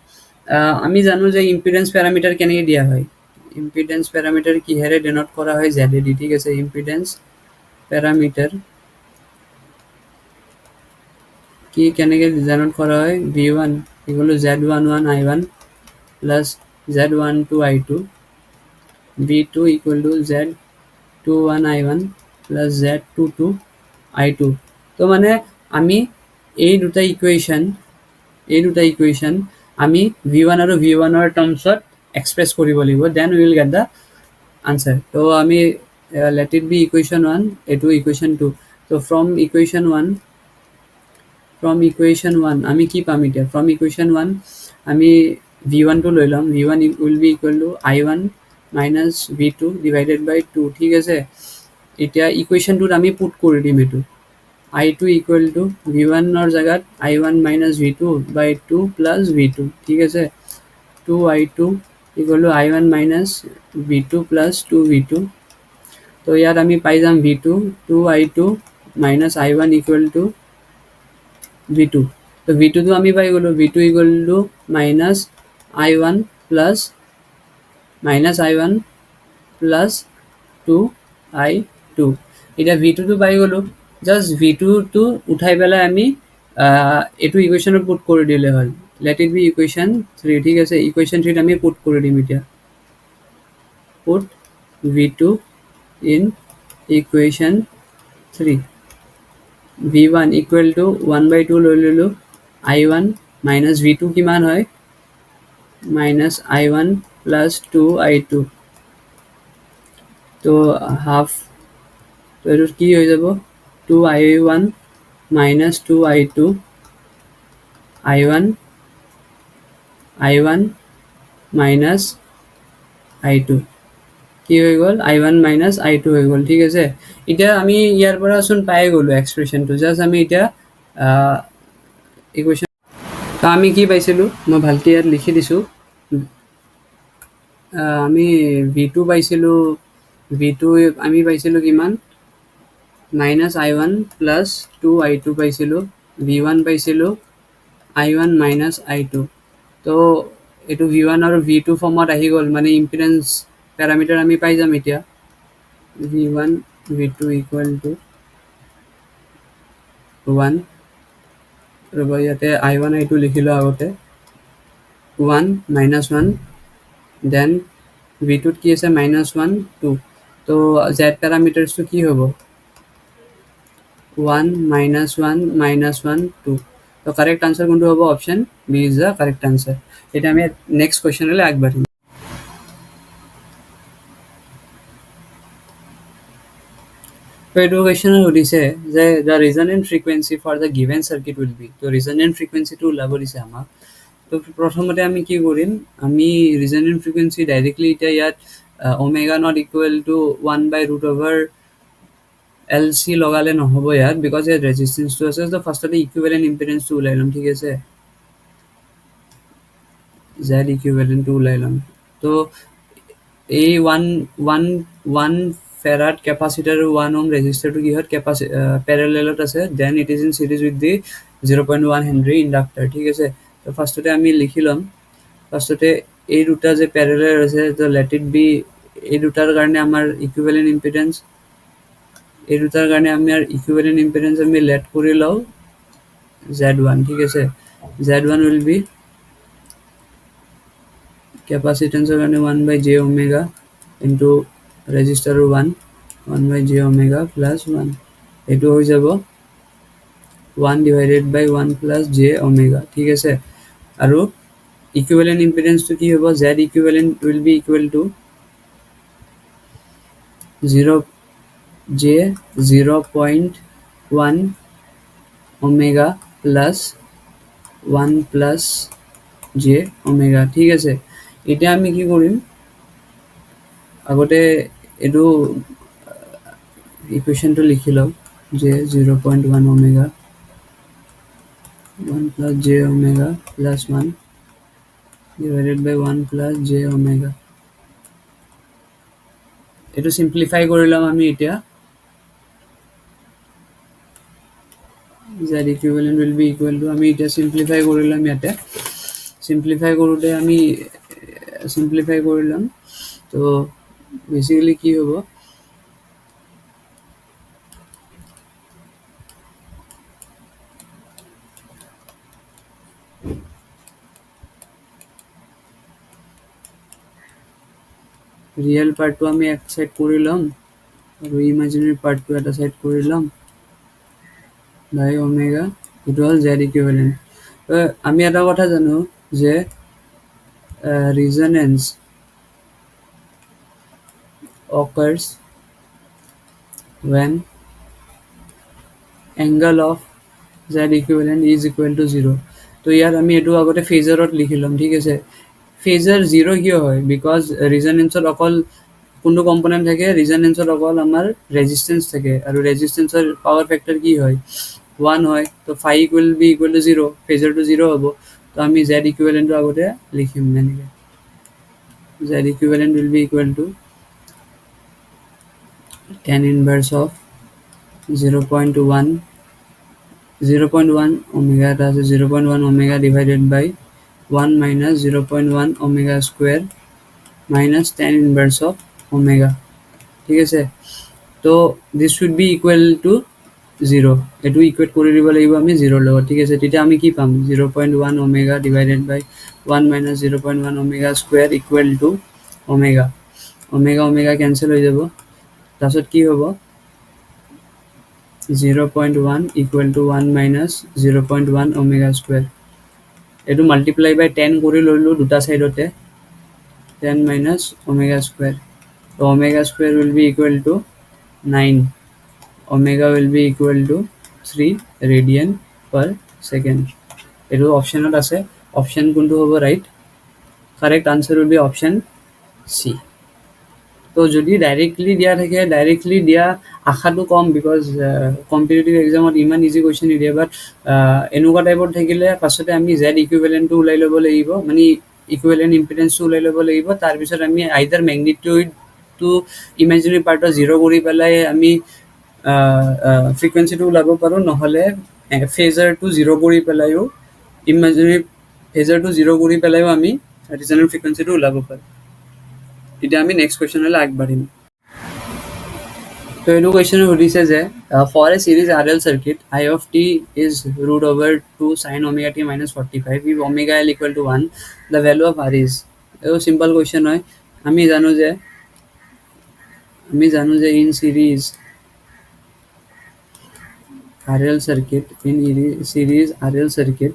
আমি জানো যে ইম্পিডেন্স প্যারামিটার কেনেকৈ দিয়া হয় ইম্পিডেন্স প্যারামিটার কিহেৰে ডেনোট কৰা হয় ZAD ঠিক আছে ইম্পিডেন্স প্যাৰামিটাৰ কি কেনেকৈ ডিজাইনত কৰা হয় V1 equal to Z11 I1 plus Z12 I2 V2 equal to Z21 I1 plus Z22 I2 তো মানে আমি এই দুটা ইকুৱেশ্যন আমি V1 আৰু V1 ৰ টাৰ্মছত এক্সপ্ৰেছ কৰিব লাগিব then we will get the answer তো আমি let it be equation 1 এইটো equation 2 তো from equation 1 আমি কি পাম এতিয়া from equation 1 আমি v1 টো লৈ লম v1 will be equal to I1 minus v2 divided by 2 ঠিক আছে এতিয়া equation 2 আমি পুট কৰি দিম এটো I2 equal to v1 ৰ জাগাত I1 minus v2 by 2 plus v2 ঠিক আছে 2I2 equal to I1 minus v2 plus 2v2 তো ইয়াত আমি পাই যাম v2 2I2 minus I1 equal to v2 তো v2 তো আমি পাই গলো v2 equal to I1 plus -I1 plus 2I2 এটা v2 তো পাই গলো জাস্ট v2 তো উঠাই পেলাই আমি এটো ইকুৱেশ্যনত পুট কৰি দিলে হ'ল লেট ইট বি ইকুৱেশ্যন 3 ঠিক আছে ইকুৱেশ্যন 3 আমি পুট কৰি দিম এতিয়া put v2 in equation 3 v1 equal to 1 by 2 লৈ ললো I1 minus v2 কিমান হয় minus I1 plus 2I2 তো half তো এটো কি হৈ যাব 2I1 minus 2I2 I1 minus I2 কি হৈ গ'ল I1 minus I2 হৈ গ'ল ঠিক আছে এতিয়া আমি ইয়াৰ পৰা চোন পাই গ'লো এক্সপ্ৰেছনটো জাস্ট আমি এতিয়া ইকুৱেশ্যন তো আমি কি পাইছিলোঁ মই ভালকৈ ইয়াত লিখি দিছোঁ আমি v2 পাইছিলোঁ v2 আমি পাইছিলোঁ কিমান -I1 plus 2I2 পাইছিলোঁ v1 পাইছিলোঁ I1 minus I2 তো এইটো v1 আৰু v2 ফৰ্মত আহি গ'ল মানে ইম্পিডেন্স প্যাৰামিটাৰ আমি পাই যাম এতিয়া v1 v2 equal to 1 ৰ'ব ইয়াতে I1 I2 লিখিলোঁ আগতে 1 -1 দেন v2 কি আছে -1 2 তো z প্যাৰামিটাৰটো কি হ'ব 1 -1 2 তো কারেক্ট আনসার কোনটো হ'ব option B is the correct answer এটা আমি নেক্সট কোৱেশ্যনলৈ আগবাঢ়িম তো এইটো কুৱেশ্যনত সুধিছে যে the resonant frequency for the given circuit will be তো ৰিজনেণ্ট ফ্ৰিকুৱেঞ্চিটো ওলাব দিছে আমাক তো প্ৰথমতে আমি কি কৰিম আমি ৰিজনেণ্ট ফ্ৰিকুৱেঞ্চি ডাইৰেক্টলি এতিয়া ইয়াত omega not equal to 1 by root over LC লগালে নহ'ব ইয়াত বিকজ ইয়াত ৰেজিষ্টেঞ্চটো আছে তো ফাৰ্ষ্টতে ইকুইভেলেণ্ট ইম্পিডেঞ্চটো ওলাই ল'ম ঠিক আছে জেড ইকুইভেলেণ্টটো ওলাই ল'ম তো এই ওৱান ফেৰাড কেপাচিটাৰ আৰু 1 ওম ৰেজিষ্টাৰটো কিহত পেৰেলেলত আছে then it is in series with the 0.1 henry inductor ঠিক আছে তো ফাৰ্ষ্টতে আমি লিখি ল'ম ফাৰ্ষ্টতে এই দুটা যে পেৰেলেল আছে তো লেট ইট বি এই দুটাৰ কাৰণে আমাৰ ইকুইভেলেণ্ট ইম্পিডেঞ্চ এই দুটাৰ কাৰণে আমাৰ ইকুইভেলেণ্ট ইম্পিডেঞ্চ আমি লেট কৰি লওঁ Z1 ঠিক আছে Z1 will be capacitance of 1 by j omega into resistor 1 by j omega plus 1 এইটো হৈ যাব 1 divided by 1 plus j omega ঠিক আছে আৰু equivalent impedance to কি হ'ব z equivalent will be equal to 0 j 0.1 omega plus 1 plus j omega ঠিক আছে এতিয়া আমি কি কৰিম আগতে এইটো ইকুৱেশ্যনটো লিখি লওঁ যে 0.1 omega 1 plus j omega plus 1 divided by 1 plus j omega এইটো সিম্পলিফাই কৰি ল'ম আমি এতিয়া z equivalent will be equal to আমি এতিয়া সিম্পলিফাই কৰি ল'ম ইয়াতে সিম্পলিফাই কৰোঁতে আমি সিম্পলিফাই কৰি ল'ম তো বেসিক্যালি কি হ'ব ৰিয়েল পাৰ্টটো আমি এক সাইড কৰি ল'ম আৰু ইমাজিনাৰি পাৰ্টটো এটা সাইড কৰি ল'ম বাই ওমেগা ইটো হ'ল জেড ইকুইভেলেণ্ট আমি এটা কথা জানো যে ৰিজনেন্স occurs when angle of z equivalent is equal to 0 তো ইয়াত আমি এইটো আগতে ফেজাৰত লিখি ল'ম ঠিক আছে ফেজাৰ 0 কিয় হয় বিকজ ৰিজনেন্সত অকল কোনটো কম্পোনেন্ট থাকে ৰিজনেন্সত অকল আমাৰ ৰেজিষ্টেন্স থাকে আৰু ৰেজিষ্টেন্সৰ পাৱাৰ ফেক্টৰ কি হয় 1 হয় তো phi will be equal to 0 ফেজাৰটো 0 হ'ব তো আমি z equivalentটো আগতে লিখিম এনেকৈ z equivalent will be equal to tan inverse of 0.1 0.1 omega এটা আছে 0.1 omega divided by 1 minus 0.1 omega square minus tan inverse of omega ঠিক আছে তো this should be equal to 0 এটো ইকুৱেট কৰি দিব লাগিব আমি 0 লগত ঠিক আছে তেতিয়া আমি কি পাম 0.1 omega divided by 1 minus 0.1 omega square equal to omega omega omega cancel হৈ যাব তাৰপিছত কি হ'ব 0.1 equal to 1 minus 0.1 omega square এইটো multiply by 10 কৰি ললো দুটা সাইডতে 10 minus omega square so omega square will be equal to 9 omega will be equal to 3 radian per second এইটো অপশনত আছে অপশন কোনটো হ'ব right correct answer will be option C তো যদি ডাইরেক্টলি দিয়া থাকে ডাইরেক্টলি দিয়া আশাটো কম বিকজ কম্পিটিটিভ এক্সামত ইমান ইজি কুৱেশ্যন নিদিয়ে বাট এনেকুৱা টাইপৰ থাকিলে ফাৰ্ষ্টতে আমি জেড ইকুইভেলেণ্টটো ওলাই ল'ব লাগিব মানে ইকুইভেলেণ্ট ইম্পিডেঞ্চটো ওলাই ল'ব লাগিব তাৰপিছত আমি আইদাৰ মেগনিটিউডটো ইমেজিনাৰী পাৰ্টৰ 0 কৰি পেলাই আমি ফ্ৰিকুৱেঞ্চিটো ওলাব পাৰোঁ নহ'লে ফেজাৰটো 0 কৰি পেলাইও ইমেজিনাৰী ফেজাৰটো 0 কৰি পেলাইও আমি ৰিজনেল ফ্ৰিকুৱেঞ্চিটো ওলাব পাৰোঁ এতিয়া আমি নেক্সট কুৱেশ্যনলৈ আগবাঢ়িম তো এইটো কুৱেশ্যন সুধিছে যে for a series R L circuit I of T is root over two sine omega T minus 45 if omega L equal to 1 the value of R is এইটো চিম্পল কুৱেশ্যন হয় আমি জানো যে in series R L circuit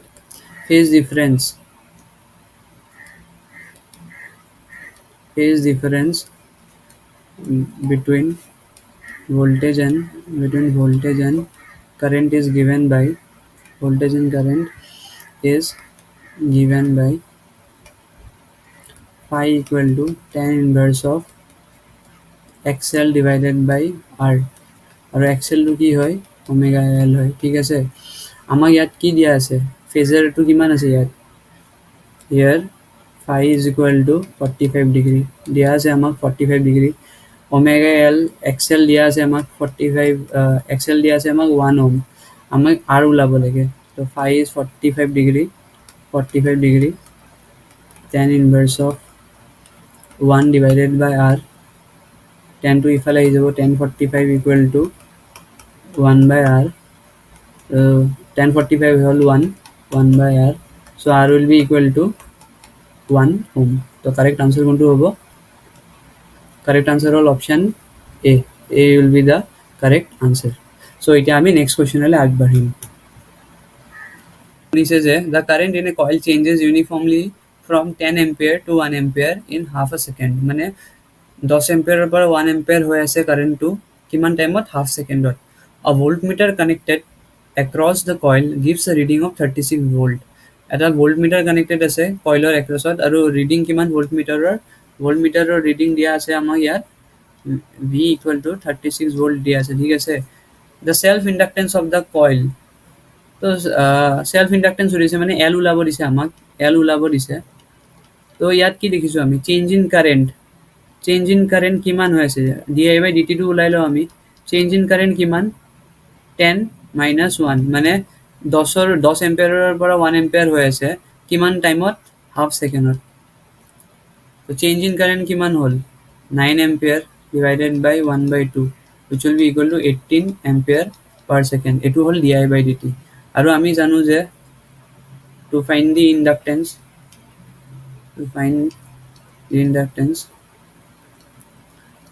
phase difference between voltage and current is given by voltage and current is given by phi equal to tan inverse of XL divided by R, আৰু এক্সেলটো কি হয় omega L হয়, ঠিক আছে। আমাক ইয়াত কি দিয়া আছে, ফেজাৰটো কিমান আছে ইয়াত, ইয়াৰ phi is equal to 45 degree দিয়া আছে আমাক 45 ডিগ্ৰী, ওমেগা এল এক্সেল দিয়া আছে আমাক 45, এক্সেল দিয়া আছে আমাক 1 ওম, আমাক আৰ ওলাব লাগে, তো phi is 45 degree, 45 degree tan inverse of 1 divided by r, tan টো ইফালে আহি যাব, tan 45 equal to 1 by r, tan 45 হ'ল 1 by r, so r will be equal to 1 ohm, তো কারেক্ট আনসার কোনটো হ'ব, কারেক্ট আনসার হ'ল option A, A will be the correct answer. so এতিয়া আমি নেক্সট কোৱেশ্যনলৈ আগবাঢ়িম। He যে the current in a coil changes uniformly from 10 ampere to 1 ampere in half a second, মানে 10 এম্পিয়াৰৰ পৰা 1 এম্পিয়াৰ হৈ আছে কাৰেণ্টটো কিমান টাইমত, হাফ ছেকেণ্ডত। A voltmeter connected across the coil gives a reading of 36 volt, এটা ভোল্টমিটাৰ কানেক্টেড আছে কইলৰ এক্ৰছত, আৰু ৰিডিং কিমান ভোল্টমিটাৰৰ ৰিডিং দিয়া আছে আমাক ইয়াত V equal to 36 ভোল্ট দিয়া আছে, ঠিক আছে। The self inductance of the coil, তো সেলফ ইণ্ডাক্টেন্স সুধিছে মানে এল ওলাব দিছে আমাক, এল ওলাব দিছে। তো ইয়াত কি দেখিছোঁ আমি, চেঞ্জ ইন কাৰেণ্ট কিমান হৈ আছে, ডি আই বাই ডি টিটো ওলাই লওঁ আমি, চেঞ্জ ইন কাৰেণ্ট কিমান 10 মাইনাছ 1, মানে 10 এম্পিয়াৰৰ পৰা 1 এম্পিয়াৰ হৈ আছে কিমান টাইমত, হাফ ছেকেণ্ডত। তো চেঞ্জ ইন কাৰেণ্ট কিমান হ'ল 9 ampere divided by 1/2, which will be equal to 18 ampere per second, এইটো হ'ল D I by D T. আৰু আমি জানো যে to find the inductance,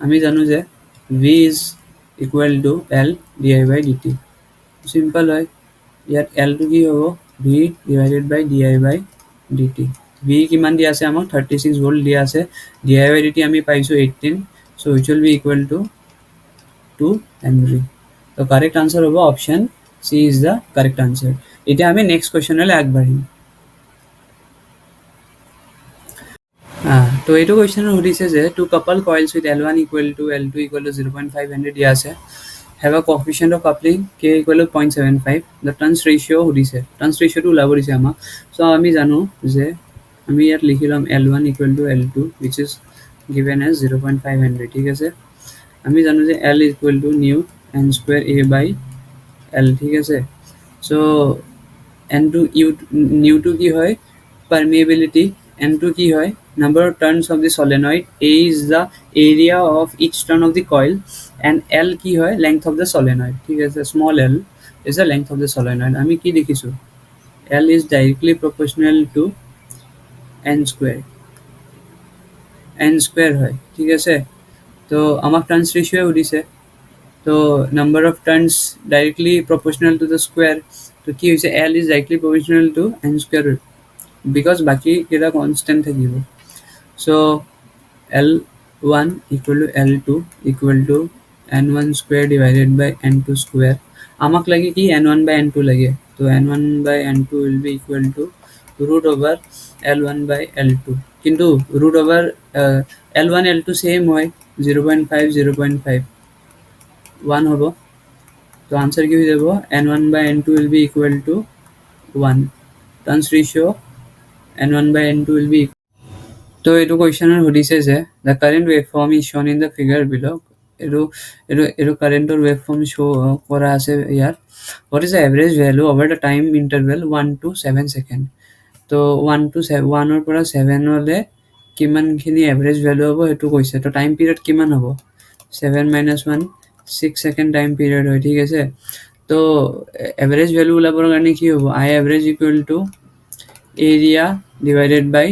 আমি জানো যে V is equal to L di by dt, simple হয়। ইয়াত L টো কি হ'ব, V divided by di by dt, V কিমান দিয়া আছে আমাক 36 ভোল্ট দিয়া আছে, di by dt আমি পাইছোঁ 18, so which will be equal to 2 Henry, তো কারেক্ট আনসার হ'ব option C is the correct answer. এতিয়া আমি নেক্সট কোৱেশ্যনলৈ আগবাঢ়িম। তো এইটো কুৱেশ্যনত সুধিছে যে two couple coils with L1 equal to L2 equal to 0.5 Henry দিয়া আছে, have a coefficient of coupling K equal to 0.75, the turns ratio সুধিছে, টাৰ্ণছ ৰেচিঅ'টো ওলাব দিছে আমাক। চ' আমি জানো যে আমি ইয়াত লিখি ল'ম L1 equal to L2 which is given as 0.5 Henry, ঠিক আছে। আমি জানো যে L equal to new n square A by L, ঠিক আছে। চ' n2 নিউটো কি হয় permeability, n2 কি হয় number of turns of the solenoid, A is the area of each turn of the coil, and L কি হয় length of the solenoid, ঠিক আছে। small l is the length of the solenoid, আমি কি দেখিছোঁ L is directly proportional to n square হয়, ঠিক আছে। তো আমাক টাৰ্ণছ ৰেচিঅ' সুধিছে, তো number of turns directly proportional to the square, তো কি হৈছে L is directly proportional to n square, because বাকী কেইটা কনষ্টেণ্ট থাকিব। চ' L1 equal to L2 equal to n1 square divided by n2 square, আমাক লাগে কি n1 by n2 লাগে, তো n1 by n2 will be equal to root over L1 by L2, কিন্তু root over L1 L2 same হয় 0.5 0.5 1 হ'ব, তো answer কি হৈ যাব n1 by n2 will be equal to 1, turns ratio n1 by n2 will be equal. তো এইটো কুৱেশ্যনত সুধিছে যে the current wave form is shown in the figure below', এইটো কাৰেণ্টৰ ৱেভ ফৰ্ম শ্ব' কৰা আছে ইয়াত। What is the average value over the time interval 1 to 7 second, তো 1 to 1ৰ পৰা 7লৈ কিমানখিনি এভাৰেজ ভেলু হ'ব সেইটো কৈছে। তো টাইম পিৰিয়ড কিমান হ'ব 7 minus 1 6 ছেকেণ্ড টাইম পিৰিয়ড হয়, ঠিক আছে। তো এভাৰেজ ভেলু ওলাবৰ কাৰণে কি হ'ব, I average equal to area divided by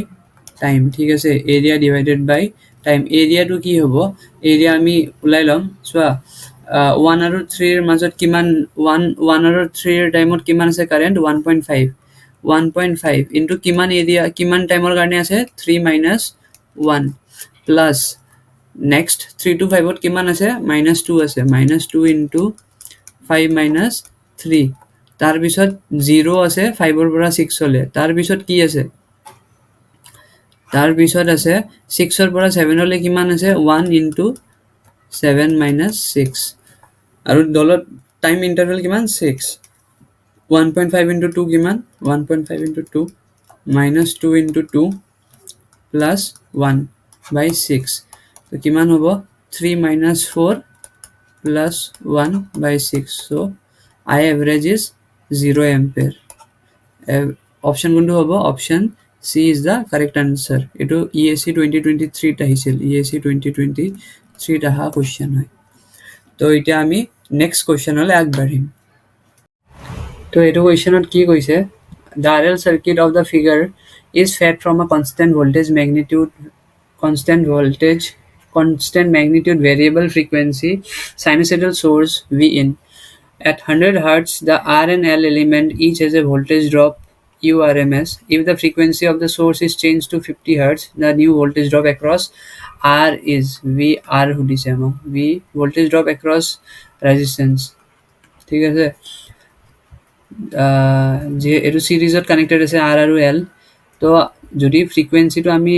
time, ঠিক আছে। এৰিয়া ডিভাইডেড বাই টাইম, এৰিয়াটো কি হ'ব, এৰিয়া আমি ওলাই ল'ম, চোৱা 1 আৰু 3ৰ মাজত কিমান, 1 আৰু 3ৰ টাইমত কিমান আছে কাৰেণ্ট 1.5 ইনটু কিমান এৰিয়া কিমান টাইমৰ কাৰণে আছে 3 minus 1 প্লাছ নেক্সট 3 to 5ত কিমান আছে -2 আছে, -2 ইনটু 5 minus 3, তাৰপিছত 0 আছে 5ৰ পৰা 6লৈ, তাৰপিছত কি আছে, তাৰপিছত আছে 6ৰ পৰা 7লৈ কিমান আছে 1 ইনটু 7 minus 6 আৰু ডলত টাইম ইণ্টাৰভেল কিমান 6 1.5 into 2 কিমান 1.5 into 2 minus 2 into 2 plus 1 by 6 তো কিমান হ'ব 3 minus 4 plus 1 by 6 so I average is 0 ampere option কোনটো হ'ব option C is the correct answer এটো EAC 2023 ত আহিছিল EAC 2023 ত আহা question হয় তো এতিয়া আমি নেক্সট কুৱেশ্যনলৈ আগবাঢ়িম তো এইটো কুৱেশ্যনত কি কৈছে the RL circuit of the figure is fed from a constant magnitude variable frequency sinusoidal source Vin at 100 Hz the R and L element each has a voltage drop URMS if the frequency of the source is changed to 50 Hz the new voltage drop across R is VR সুধিছে আমাক V voltage drop across resistance ঠিক আছে যে এইটো সিৰিজত connected আছে R আৰু L তো যদি ফ্ৰিকুৱেন্সিটো আমি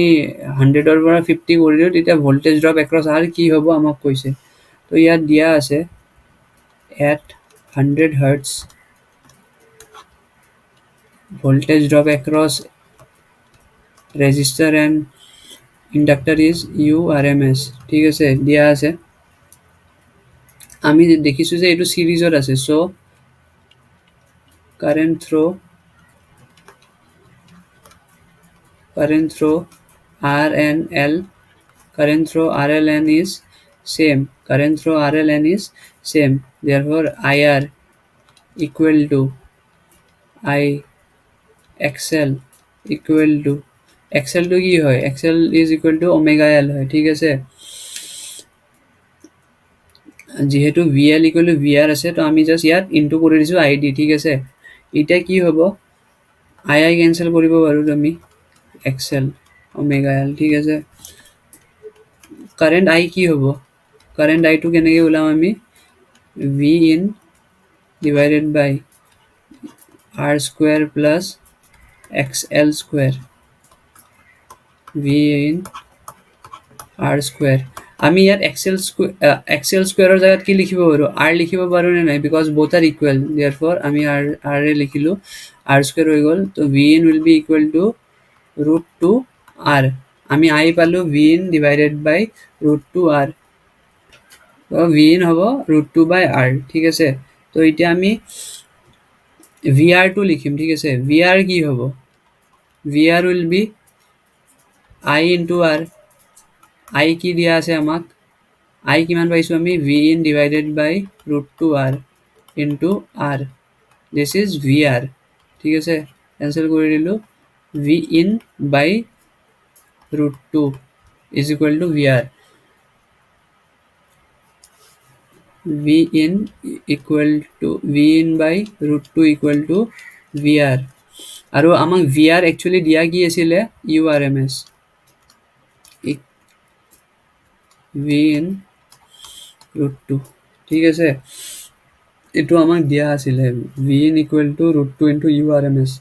100 পৰা 50 কৰি দিওঁ তেতিয়া ভোল্টেজ ড্ৰপ এক্ৰছ R কি হ'ব আমাক কৈছে তো ইয়াত দিয়া আছে at 100 Hz voltage drop across resistor and inductor is URMS ঠিক আছে দিয়া আছে আমি দেখিছো যে এইটো সিৰিজত আছে so current through R and L current through RLN is same current through RLN is same therefore IR equal to I XL equal to XL to কি হয় XL is equal to omega L হয় ঠিক আছে যেহেতু VL equal to VR আছে তো আমি just ইয়াত ইনটু কৰি দিছো ID ঠিক আছে এটা কি হ'ব II ক্যান্সেল কৰিব পাৰো আমি XL omega L ঠিক আছে কারেন্ট I কি হ'ব কারেন্ট I টো কেনেকৈ ওলাম আমি V in divided by R square plus XL square V in R square আমি ইয়াত XL square জায়গাত কি লিখিব পাৰো R লিখিব পাৰো নে নাই because both are equal therefore আমি R এ লিখিলো R square হৈ গল তো V in will be equal to root 2 R আমি I পালো V in divided by root 2 R তো V in হ'ব root 2 by R ঠিক আছে তো এতিয়া আমি VR টো লিখিম ঠিক আছে VR কি হ'ব VR will be I into R I কি দিয়া আছে আমাক I কিমান পাইছো আমি V in divided by root 2 R into R this is VR ঠিক আছে ক্যান্সেল কৰি দিলো V in by root 2 is equal to VR V in equal to V in by root 2 equal to VR আৰু আমাক VR actually দিয়া কি আছিলে URMS V in root 2 ঠিক আছে এটো আমাক দিয়া আছিলে V in equal to root 2 into URMS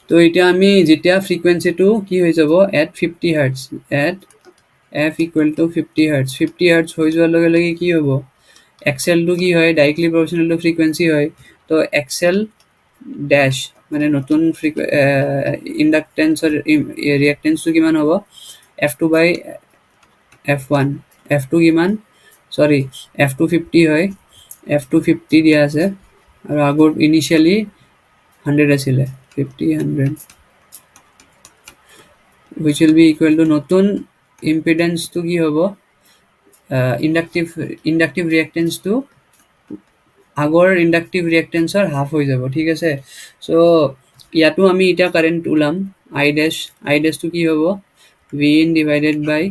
তো এটা আমি যেতিয়া ফ্রিকোয়েন্সিটো কি হৈ যাব at 50 Hz at f equal to 50 Hz 50 Hz হৈ যোৱাৰ লগে লগে কি হ'ব XL টো কি হয় ডাইৰেক্টলি প্ৰপোৰ্শনেল টু ফ্ৰিকোয়েন্সি হয় তো XL ড্যাশ মানে নতুন ইন্ডাক্টেন্সৰ ৰিঅ্যাক্টেন্সটো কিমান হ'ব F2 by F1 F2 কিমান সৰি F2 50 হয় F2 50 দিয়া আছে আৰু আগৰ ইনিশিয়ালি 100 আছিলে 50 100 which will be equal to নতুন impedance to কি হ'ব ইন্ডাকটিভ ৰিঅ্যাক্টেন্স to আগৰ ইন্ডাকটিভ ৰিঅ্যাক্টেন্সৰ হাফ হৈ যাব ঠিক আছে সো ইয়াতো আমি এটা কারেন্ট উলাম I dash to কি হ'ব V in divided by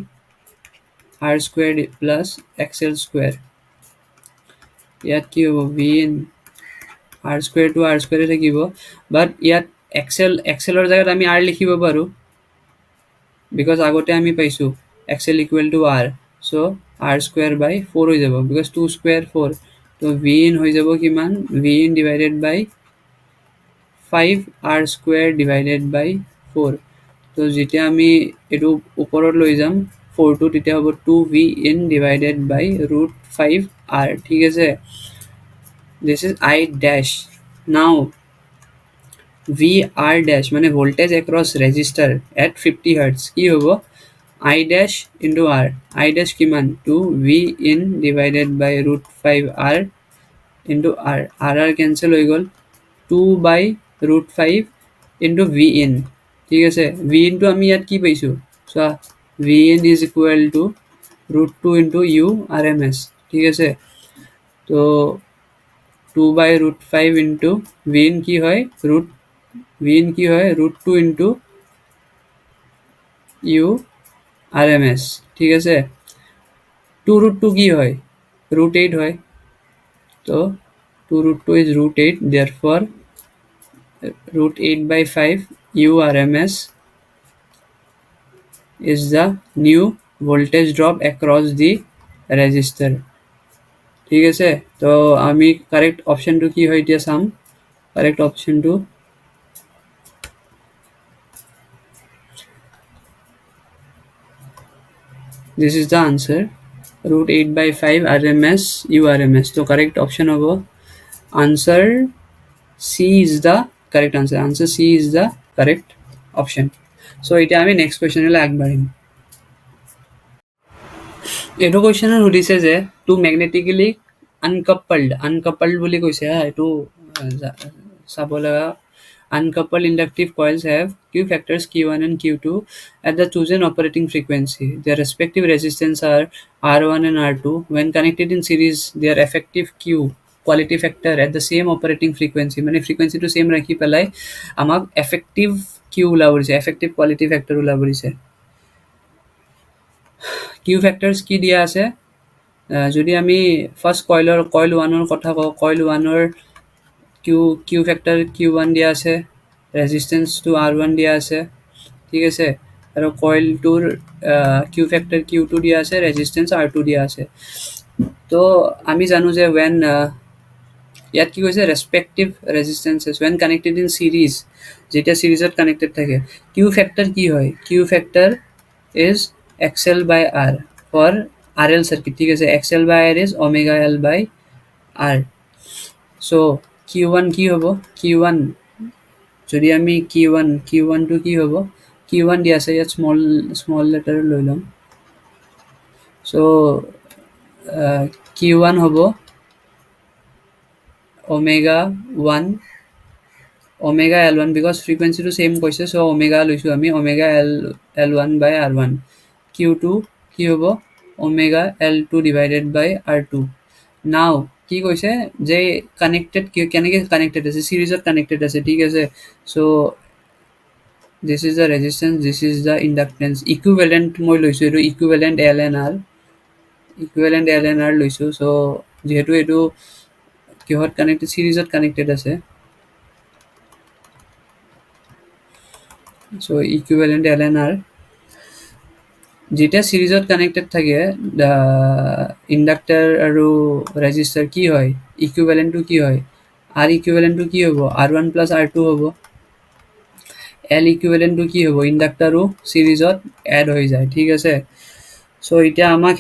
R squared plus XL square ইয়াত কি হ'ব V in R square to R square থাকিব বাট ইয়াত XL ৰ জায়গাত আমি R লিখিব পাৰো because আগতে আমি পাইছো XL equal to R so R square by 4 হৈ যাব because 2 square 4 তো V in হৈ যাব কিমান V in divided by 5 R square divided by 4 তো যেতিয়া আমি এটো ওপৰত লৈ যাম 4 তেতিয়া হ'ব 2v in divided by root 5r ঠিক আছে this is I dash now VR dash মানে voltage across resistor at 50 hertz কি হ'ব I dash into R I dash কিমান 2v in divided by root 5r into R cancel হৈ গ'ল 2 by root 5 into v in ঠিক আছে v in টো আমি ইয়াত কি পাইছো চোৱা v in is equal to root 2 into u rms ঠিক আছে তো 2 by root 5 into v in কি হয় root v in কি হয় root 2 into u rms ঠিক আছে 2 root 2 কি হয় root 8 হয় তো 2 root 2 is root 8 therefore root 8 by 5 u rms is the new voltage drop across the resistor ঠিক আছে তো আমি কারেক্ট অপশনটো কি হয় এতিয়া চাম correct অপশনটো this is the answer root 8 by 5 rms u rms তো correct option হবো answer c is the correct answer c is the correct option so এতিয়া আমি next question লৈ আগবাঢ়িম এইটো কুৱেশ্যনত সুধিছে যে টু মেগনেটিকেলি আনকাপল্ড বুলি কৈছে হা এইটো চাব লগা uncoupled inductive coils have Q factors Q1 and Q2 at the chosen operating frequency. Their respective resistance are R1 and R2. When connected in series, their effective Q quality factor at the same operating frequency মানে frequency same ৰাখি পেলাই আমাক effective Q ওলাব দিছে effective quality factor ওলাব দিছে Q factors কি দিয়া আছে যদি আমি ফার্স্ট কয়েল 1 কথা কওঁ কয়েল 1 কিউ ফেক্টৰ Q1 দিয়া আছে ৰেজিষ্টেন্স টু R1 দিয়া আছে ঠিক আছে আৰু কয়েল 2 কিউ ফেক্টৰ Q2 দিয়া আছে ৰেজিষ্টেন্স R2 দিয়া আছে তো আমি জানো যে when ইয়াত কি কৈছে ৰেসপেক্টিভ ৰেজিষ্টেন্সেস when connected in series যেতিয়া সিৰিজত কানেক্টেড থাকে কিউ ফেক্টৰ কি হয় Q factor is XL by R for RL circuit ঠিক আছে XL by R is omega L by R so Q1 কি হ'ব Q1 যদি আমি Q1 টো কি হ'ব Q1 দিয়া আছে ইয়াত স্মল লেটাৰ লৈ লম so Q1 হ'ব omega 1 omega L1 because frequency to same কৈছে so omega লৈছো আমি omega L1 by R1 Q2 কি হ'ব omega L2 divided by R2 now কি কৈছে যে কানেক্টেড কেনেকৈ কানেক্টেড আছে সিরিজত কানেক্টেড আছে ঠিক আছে so this is the resistance this is the inductance equivalent মই লৈছো এটো equivalent L and R লৈছো so যেহেতু এটো কিহত কানেক্টেড সিরিজত কানেক্টেড আছে so equivalent L and R যেটা সিরিজত কানেক্টেড থাকে ইন্ডাক্টর আৰু রেজিস্টার কি হয় ইকুইভ্যালেন্ট টু কি হয় R ইকুইভ্যালেন্ট টু কি হ'ব R1 plus R2 হ'ব L ইকুইভ্যালেন্ট টু কি হ'ব ইন্ডাক্টরও সিরিজত এড হৈ যায় ঠিক আছে সো এটা আমাক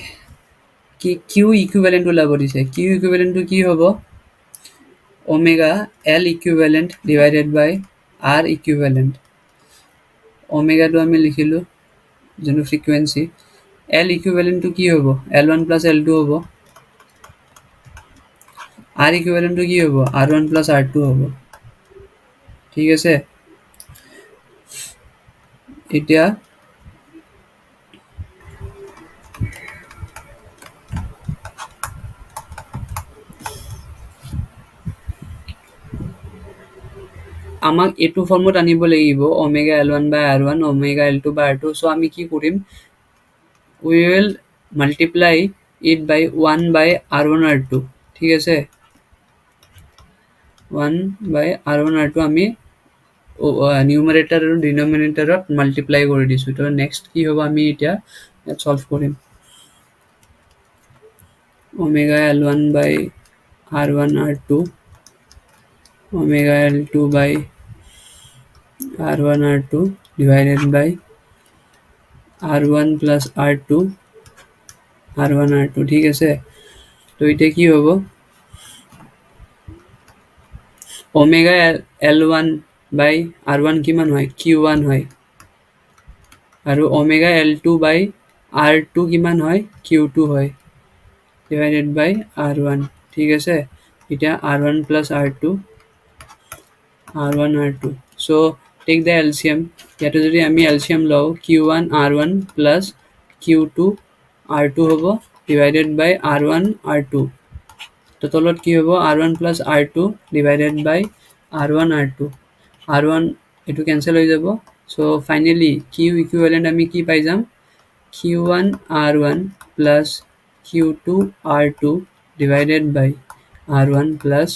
কি কিউ ইকুইভ্যালেন্ট ওলাব দিছে কিউ ইকুইভ্যালেন্ট টু কি হ'ব ওমেগা L ইকুইভ্যালেন্ট ডিভাইডেড বাই R ইকুইভ্যালেন্ট ওমেগাটো আমি লিখিলো যেনো ফ্রিকোয়েন্সি L ইকুইভ্যালেন্ট টু কি হ'ব L1 plus L2 হ'ব R ইকুইভ্যালেন্ট টু কি হ'ব R1 plus R2 হ'ব ঠিক আছে এতিয়া আমাক এটো ফর্মত আনিব লাগিব omega L1 by R1 omega L2 by R2 so আমি কি কৰিম we will multiply it by 1 by R1 R2 ঠিক আছে 1 by R1 R2 আমি নিউমাৰেটৰ আৰু ডিনমিনেটৰত মাল্টিপ্লাই কৰি দিছো তো নেক্সট কি হ'ব আমি এতিয়া সলভ কৰিম omega L1 by R1 R2 omega L2 by R1 R2 divided by R1 plus R2, R1 R2 ঠিক আছে। তো এতিয়া কি হ'ব, omega L one by R one কিমান হয়, কিউ ওৱান হয়, আৰু omega L two by R two কিমান হয়, কিউ টু হয়, ডিভাইডেড বাই আৰ ওৱান। ঠিক আছে, এতিয়া R one plus R two, R one R two, so' take the LCM. ইয়াতে যদি আমি এলচিয়াম লওঁ, Q one R one plus Q two R two হ'ব, divided by R one R two. তো তলত কি হ'ব, R one plus R two divided by R one R two, R one এইটো কেঞ্চেল হৈ যাব। চ' ফাইনেলি কিউ ইকুইভেলেণ্ট আমি কি পাই যাম, Q one R one plus Q two R two divided by R one plus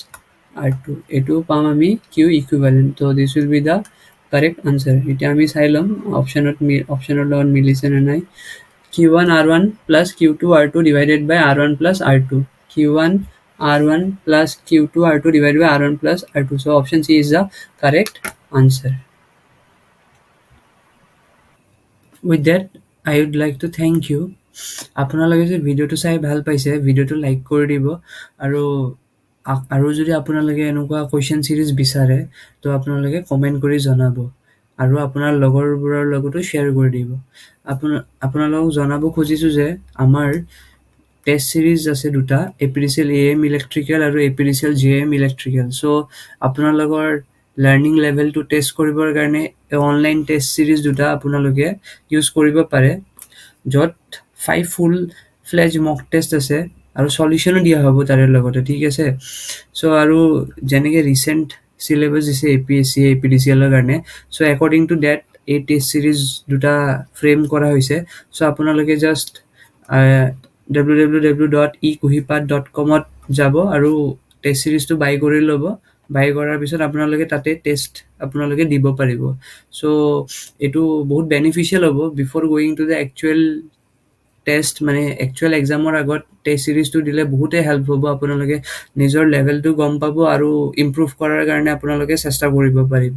R two, এইটো পাম আমি কিউ ইকুইভেলেণ্ট। তো this will be the correct answer. এতিয়া আমি চাই ল'ম অপশ্যনৰ লগত মিলিছে নে নাই। Q1 R1 plus Q2 R2 divided by R1 plus R2. Q1 R1 plus Q2 R2 divided by R1 plus R2. So option C is the correct answer. With that, I would like to thank you. আপোনালোকে যে ভিডিঅ'টো চাই ভাল পাইছে, ভিডিঅ'টো like কৰি দিব, আৰু আৰু যদি আপোনালোকে এনেকুৱা কুৱেশ্যন ছিৰিজ বিচাৰে তো আপোনালোকে কমেণ্ট কৰি জনাব, আৰু আপোনাৰ লগৰবোৰৰ লগতো শ্বেয়াৰ কৰি দিব। আপোনালোকক জনাব খুজিছোঁ যে আমাৰ টেষ্ট ছিৰিজ আছে দুটা, APDCL AM ইলেক্ট্ৰিকেল আৰু APDCL JM ইলেক্ট্ৰিকেল। চ' আপোনালোকৰ লাৰ্ণিং লেভেলটো টেষ্ট কৰিবৰ কাৰণে অনলাইন টেষ্ট ছিৰিজ দুটা আপোনালোকে ইউজ কৰিব পাৰে, য'ত 5 ফুল ফ্লেজ মক টেষ্ট আছে আৰু সলিউশ্যনো দিয়া হ'ব তাৰে লগতে। ঠিক আছে, চ' আৰু যেনেকৈ ৰিচেণ্ট চিলেবাছ দিছে APSC APDCLৰ কাৰণে, চ' একৰ্ডিং টু ডেট এই টেষ্ট ছিৰিজ দুটা ফ্ৰেম কৰা হৈছে। চ' আপোনালোকে জাষ্ট www.ekuhipath.com-ত যাব আৰু টেষ্ট ছিৰিজটো বাই কৰি ল'ব। বাই কৰাৰ পিছত আপোনালোকে তাতে টেষ্ট আপোনালোকে দিব পাৰিব। চ' এইটো বহুত বেনিফিচিয়েল হ'ব before going to the actual test, মানে একচুৱেল এক্সামৰ আগত টেষ্ট ছিৰিজটো দিলে বহুতেই হেল্প হ'ব। আপোনালোকে নিজৰ লেভেলটো গম পাব আৰু ইম্প্ৰুভ কৰাৰ কাৰণে আপোনালোকে চেষ্টা কৰিব পাৰিব।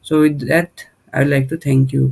So' with that I would like to thank U.